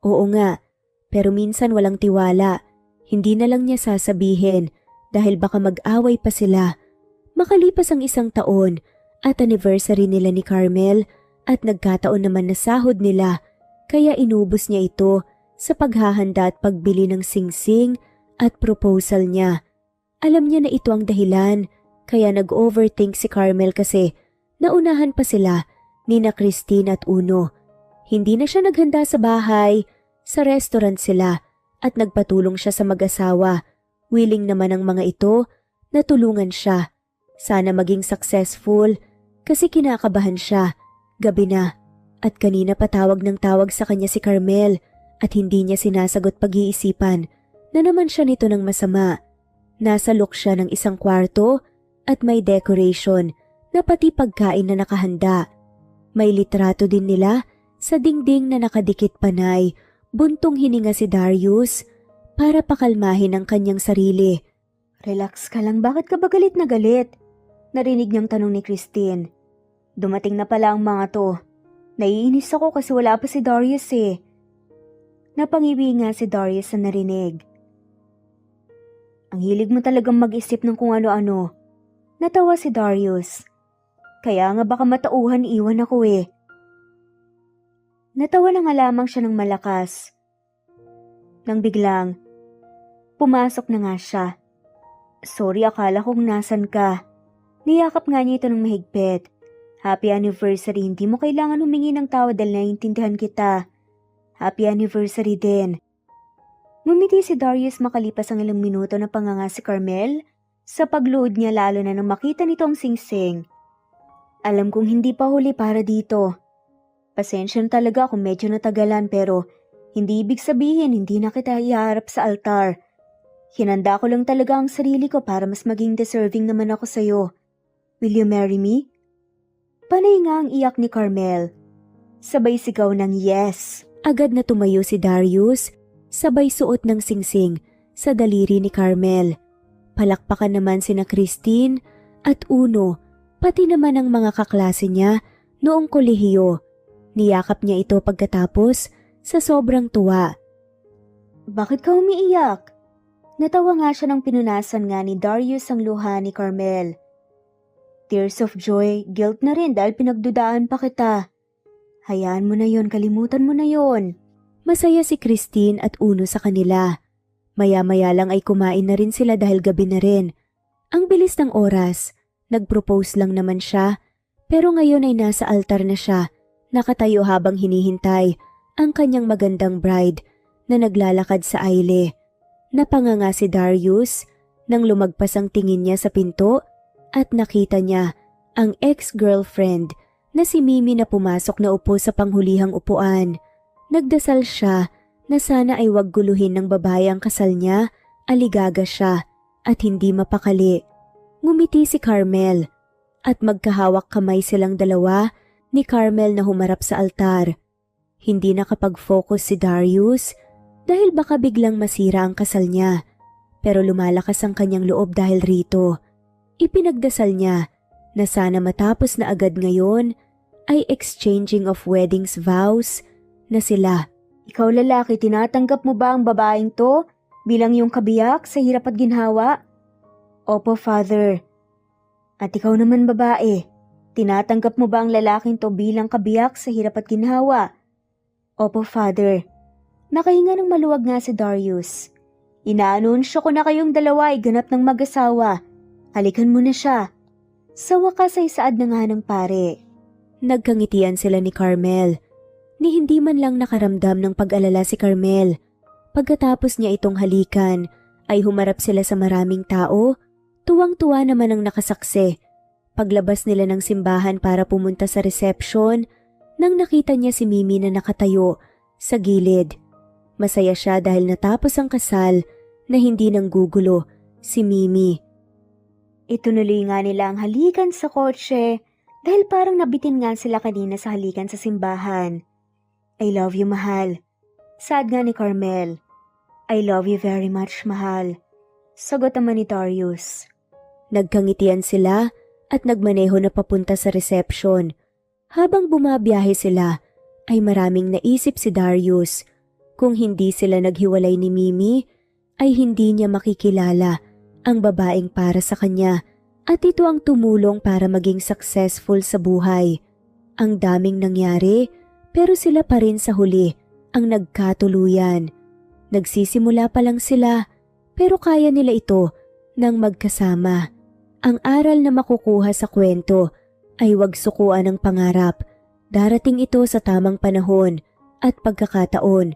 Oo nga, pero minsan walang tiwala. Hindi na lang niya sasabihin dahil baka mag-away pa sila. Makalipas ang 1 taon at anniversary nila ni Carmel at nagkataon naman na sahod nila kaya inubos niya ito sa paghahanda at pagbili ng singsing at proposal niya. Alam niya na ito ang dahilan kaya nag-overthink si Carmel kasi naunahan pa sila ni na Christine at Uno. Hindi na siya naghanda sa bahay, sa restaurant sila at nagpatulong siya sa mag-asawa. Willing naman ang mga ito na tulungan siya. Sana maging successful kasi kinakabahan siya. Gabi na at kanina patawag ng tawag sa kanya si Carmel at hindi niya sinasagot pag-iisipan na naman siya nito ng masama. Nasa look siya ng 1 kwarto at may decoration na pati pagkain na nakahanda. May litrato din nila sa dingding na nakadikit panay. Buntong hininga si Darius para pakalmahin ang kanyang sarili. Relax ka lang, bakit ka ba galit na galit? Narinig niyang tanong ni Christine. Dumating na pala ang mga to. Naiinis ako kasi wala pa si Darius eh. Napangiwi nga si Darius sa narinig. Ang hilig mo talagang mag-isip ng kung ano-ano. Natawa si Darius. Kaya nga baka matauhan iwan ako eh. Natawa na nga lamang siya ng malakas. Nang biglang, pumasok na nga siya. Sorry, akala kong nasan ka. Niyakap nga niya ito ng mahigpit. Happy anniversary, hindi mo kailangan humingi ng tawad dahil naiintindihan kita. Happy anniversary din. Ngumiti si Darius makalipas ang ilang minuto na panganga si Carmel sa pagload niya lalo na nang makita nito ang singsing. Alam kong hindi pa huli para dito. Pasensya na talaga kung medyo natagalan pero hindi ibig sabihin hindi na kita iharap sa altar. Hinanda ko lang talaga ang sarili ko para mas maging deserving naman ako sa'yo. Will you marry me? Panay nga ang iyak ni Carmel. Sabay sigaw ng yes. Agad na tumayo si Darius, sabay suot ng singsing sa daliri ni Carmel. Palakpakan naman sina Christine at Uno, pati naman ang mga kaklase niya noong kolehiyo. Niyakap niya ito pagkatapos sa sobrang tuwa. Bakit ka umiiyak? Natawa nga siya nang pinunasan nga ni Darius ang luha ni Carmel. Tears of joy, guilt na rin dahil pinagdudaan pa kita. Hayaan mo na yon, kalimutan mo na yon. Masaya si Christine at Uno sa kanila. Maya-maya lang ay kumain na rin sila dahil gabi na rin. Ang bilis ng oras, nag-propose lang naman siya, pero ngayon ay nasa altar na siya. Nakatayo habang hinihintay ang kanyang magandang bride na naglalakad sa aisle. Napanganga si Darius nang lumagpas ang tingin niya sa pinto at nakita niya ang ex-girlfriend na si Mimi na pumasok na upo sa panghulihang upuan. Nagdasal siya na sana ay wag guluhin ng babae ang kasal niya, aligaga siya at hindi mapakali. Ngumiti si Carmel at magkahawak kamay silang dalawa ni Carmel na humarap sa altar. Hindi nakapag-focus si Darius dahil baka biglang masira ang kasal niya. Pero lumalakas ang kanyang loob dahil rito. Ipinagdasal niya na sana matapos na agad ngayon ay exchanging of weddings vows na sila. Ikaw lalaki, tinatanggap mo ba ang babaeng to bilang yung kabiyak sa hirap at ginhawa? Opo, Father. At ikaw naman babae, tinatanggap mo ba ang lalaking to bilang kabiyak sa hirap at ginhawa? Opo, Father. Nakahinga ng maluwag nga si Darius. Inaanunsyo ko na kayong dalawa ay ganap ng mag-asawa. Halikan mo na siya. Sa wakas ay saad na nga ng pare. Nagkangitian sila ni Carmel. Ni hindi man lang nakaramdam ng pag-alala si Carmel. Pagkatapos niya itong halikan, ay humarap sila sa maraming tao. Tuwang-tuwa naman ang nakasaksi. Paglabas nila ng simbahan para pumunta sa reception, nang nakita niya si Mimi na nakatayo sa gilid. Masaya siya dahil natapos ang kasal na hindi nang gugulo si Mimi. Itunuloy nga nila ang halikan sa kotse dahil parang nabitin nga sila kanina sa halikan sa simbahan. I love you, mahal. Sad nga ni Carmel. I love you very much, mahal. Sagot naman ni Darius. Nagkangitian sila at nagmaneho na papunta sa reception. Habang bumabiyahe sila, ay maraming naisip si Darius. Kung hindi sila naghiwalay ni Mimi, ay hindi niya makikilala ang babaeng para sa kanya at ito ang tumulong para maging successful sa buhay. Ang daming nangyari pero sila pa rin sa huli ang nagkatuluyan. Nagsisimula pa lang sila pero kaya nila ito nang magkasama. Ang aral na makukuha sa kwento ay huwag sukuan ng pangarap. Darating ito sa tamang panahon at pagkakataon.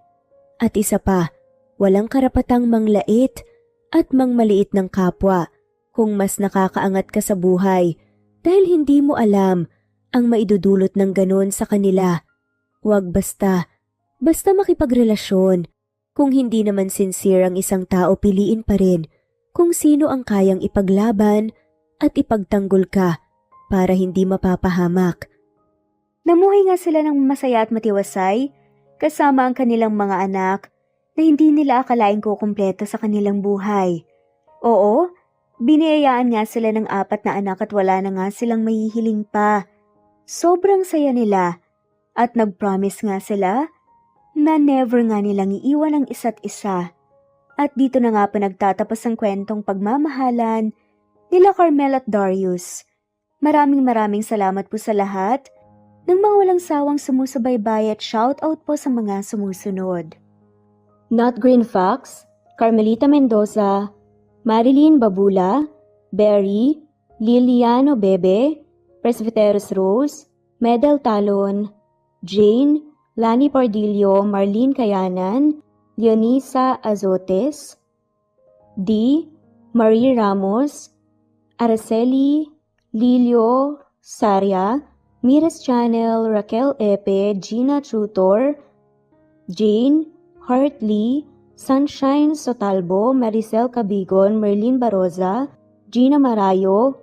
At isa pa, walang karapatang manglait at mangmaliit ng kapwa kung mas nakakaangat ka sa buhay dahil hindi mo alam ang maidudulot ng ganon sa kanila. Huwag basta makipagrelasyon. Kung hindi naman sincere ang isang tao, piliin pa rin kung sino ang kayang ipaglaban at ipagtanggol ka para hindi mapapahamak. Namuhay nga sila ng masaya at matiwasay kasama ang kanilang mga anak na hindi nila akalaing kukumpleto sa kanilang buhay. Oo, biniyayaan nga sila ng 4 na anak at wala na nga silang mahihiling pa. Sobrang saya nila at nag-promise nga sila na never nga nilang iiwan ang isa't isa. At dito na nga pa nagtatapos ang kwentong pagmamahalan nila Carmel at Darius. Maraming salamat po sa lahat ng mga walang sawang sumusubaybay at shoutout po sa mga sumusunod. Not Green Fox, Carmelita Mendoza, Marilyn Babula, Berry, Liliano Bebe, Presbyteros Rose, Medel Talon, Jane, Lani Pardillo, Marlene Kayanan, Leonisa Azotes, D. Marie Ramos, Araceli, Lilio Saria, Miras Channel, Raquel Epe, Gina Tutor, Jane, Hartley, Sunshine Sotalbo, Maricel Cabigon, Merlin Baroza, Gina Marayo,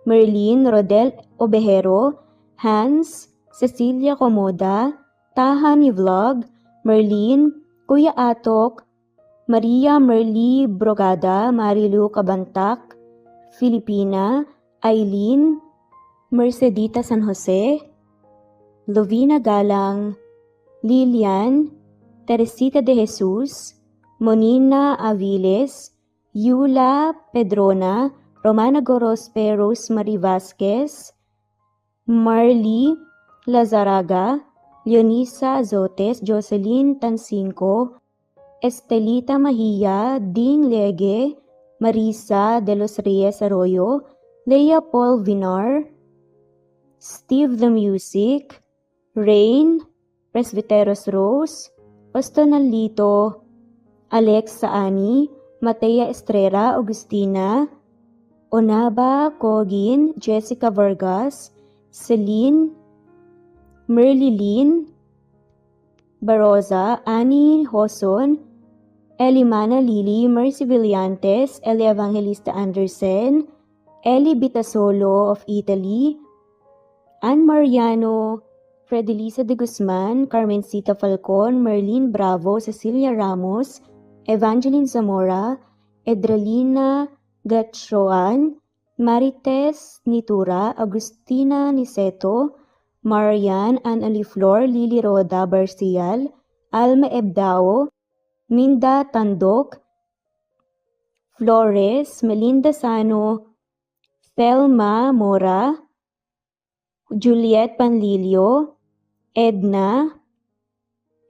Merlin Rodel Obejero, Hans, Cecilia Comoda, Tahan Vlog, Merlin, Kuya Atok, Maria Merly Brogada, Marilu Cabantac, Filipina, Eileen, Mercedita San Jose, Lovina Galang, Lilian, Teresita de Jesus, Monina Aviles, Yula Pedrona, Romana Gorospe, Rosemary Vasquez, Marly Lazaraga, Leonisa Azotes, Jocelyn Tancinco, Estelita Mahia, Ding Lege, Marisa de los Reyes Arroyo, Leia Paul Vinar, Steve the Music, Rain, Presbyteros Rose, Ostonalito, Alex Saani, Matea Estrera, Agustina, Onaba Cogin, Jessica Vargas, Celine, Merlilyn Baroza, Annie Hoson, Elimana Lili, Mercy Villantes, Eli Evangelista Anderson, Eli Bitasolo of Italy, Ann Mariano, Fredelisa de Guzman, Carmencita Falcon, Merlin Bravo, Cecilia Ramos, Evangeline Zamora, Edralina Gatchoan, Marites Nitura, Agustina Niceto, Marian Ann Aliflor, Lily Roda Barcial, Alma Ebdao, Minda Tandok, Flores, Melinda Sano, Thelma Mora, Juliet Panlilio, Edna,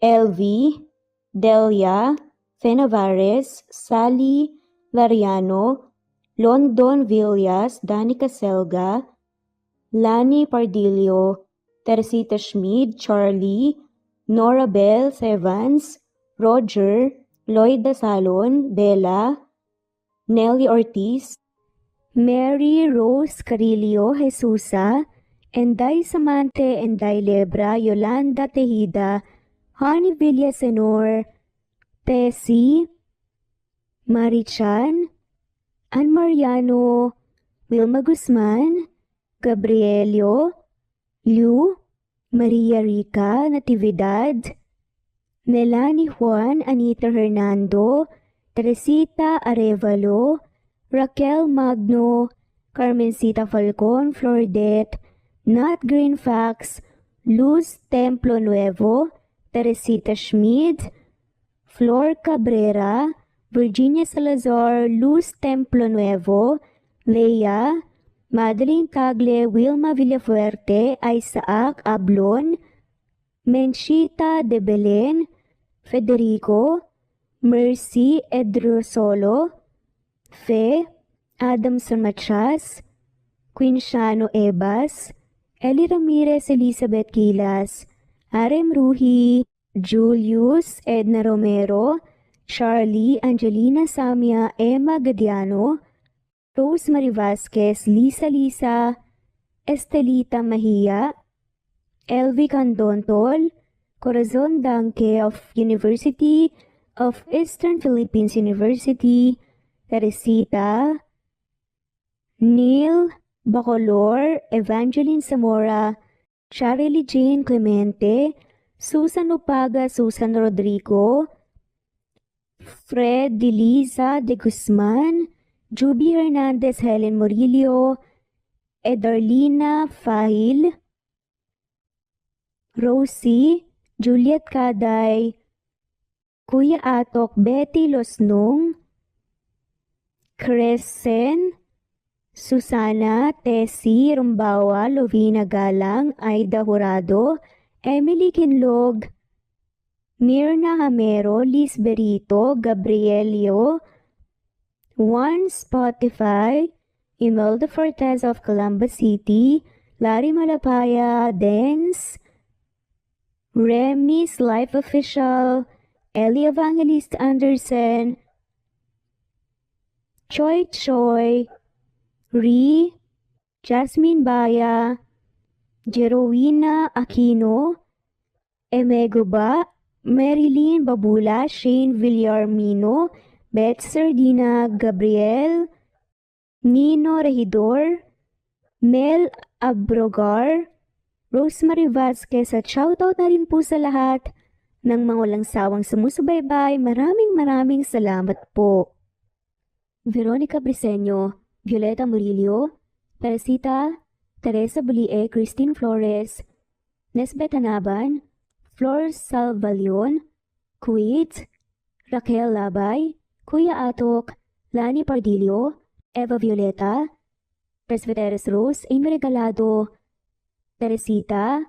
Elvie, Delia, Fenavares, Sally Lariano, London Villas, Danica Selga, Lani Pardillo, Teresita Schmid, Charlie, Nora Bell Evans, Roger, Lloyd Dasalon, Bella, Nelly Ortiz, Mary Rose Carillo Jesusa, Enday Samante, Enday Lebra, Yolanda Tejida, Honey Villasenor, Tessie, Marichan, Ann Mariano, Wilma Guzman, Gabrielio, Liu, Maria Rica Natividad, Melanie Juan, Anita Hernando, Teresita Arevalo, Raquel Magno, Carmencita Falcon, Flordet, Nat Greenfax, Luz Templo Nuevo, Teresita Schmid, Flor Cabrera, Virginia Salazar, Luz Templo Nuevo, Leia, Madeline Tagle, Wilma Villafuerte, Isaac Ablon, Menchita de Belen, Federico, Mercy Edrosolo, Fe, Adamson Machas, Quinciano Ebas, Eli Ramirez Elizabeth Gilas, Arem Ruhi, Julius Edna Romero, Charlie Angelina Samia, Emma Gadiano, Rosemary Vasquez, Lisa, Estelita Mahia, Elvi Candontol, Corazon Danke of University of Eastern Philippines University, Teresita, Neil Bacolor, Evangeline Zamora, Charlie Jane Clemente, Susan Upaga, Susan Rodrigo, Fred Deliza de Guzman, Juby Hernandez, Helen Murillo, Edarlina Fahil, Rosie, Juliet Caday, Kuya Atok, Betty Losnong, Crescen, Susana, Tessie, Rumbawa, Lovina Galang, Aida Jurado, Emily Kinlog, Mirna Hamero, Liz Berito, Gabrielio, Juan Spotify, Imelda Fortes of Columbus City, Larry Malapaya, Dance, Remy's Life Official, Ellie Evangelist Anderson, Choi, Ri, Jasmine Baya, Jerowina Aquino, Emegoba, Marilyn Babula, Shane Villarmino, Beth Sardina, Gabriel, Nino Regidor, Mel Abrogar, Rosemary Vasquez at shoutout na rin po sa lahat ng mga walang sawang sumusubaybay. Maraming salamat po. Veronica Briseño, Violeta Murillo, Teresita, Teresa Bulie, Christine Flores, Nesbeth Anaban, Flor Salvalion, Kuwait, Raquel Labay, Kuya Atok, Lani Pardillo, Eva Violeta, Presbyteres Rose, Amy Regalado, Teresita,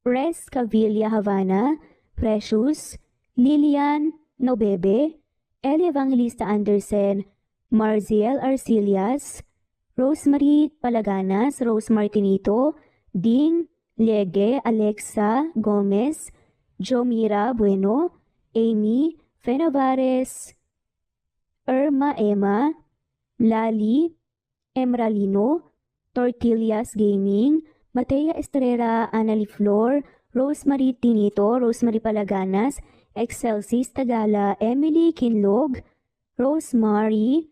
Res Cavilla Havana, Precious, Lilian Nobebe, Eli Evangelista Anderson, Marziel Arcilias, Rosemary Palaganas, Rose Martinito, Ding Lege, Alexa Gomez, Jomira Bueno, Amy Fenavares, Irma Emma, Lali Emralino, Tortillas Gaming, Matea Estrera, Anali Flor, Rosemary Tinito, Rosemary Palaganas, Excelsis Tagala, Emily Kinlog, Rosemary,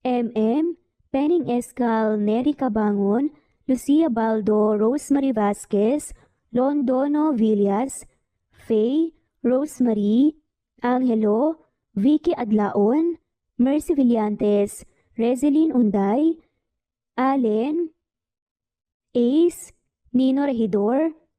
MM, Penning Escal, Neri Cabangon, Lucia Baldo, Rosemary Vasquez, Londono Villas, Faye, Rosemary, Angelo, Vicky Adlaon, Mercy Villantes, Rezeline Unday, Allen, Ace, Nino Regidor,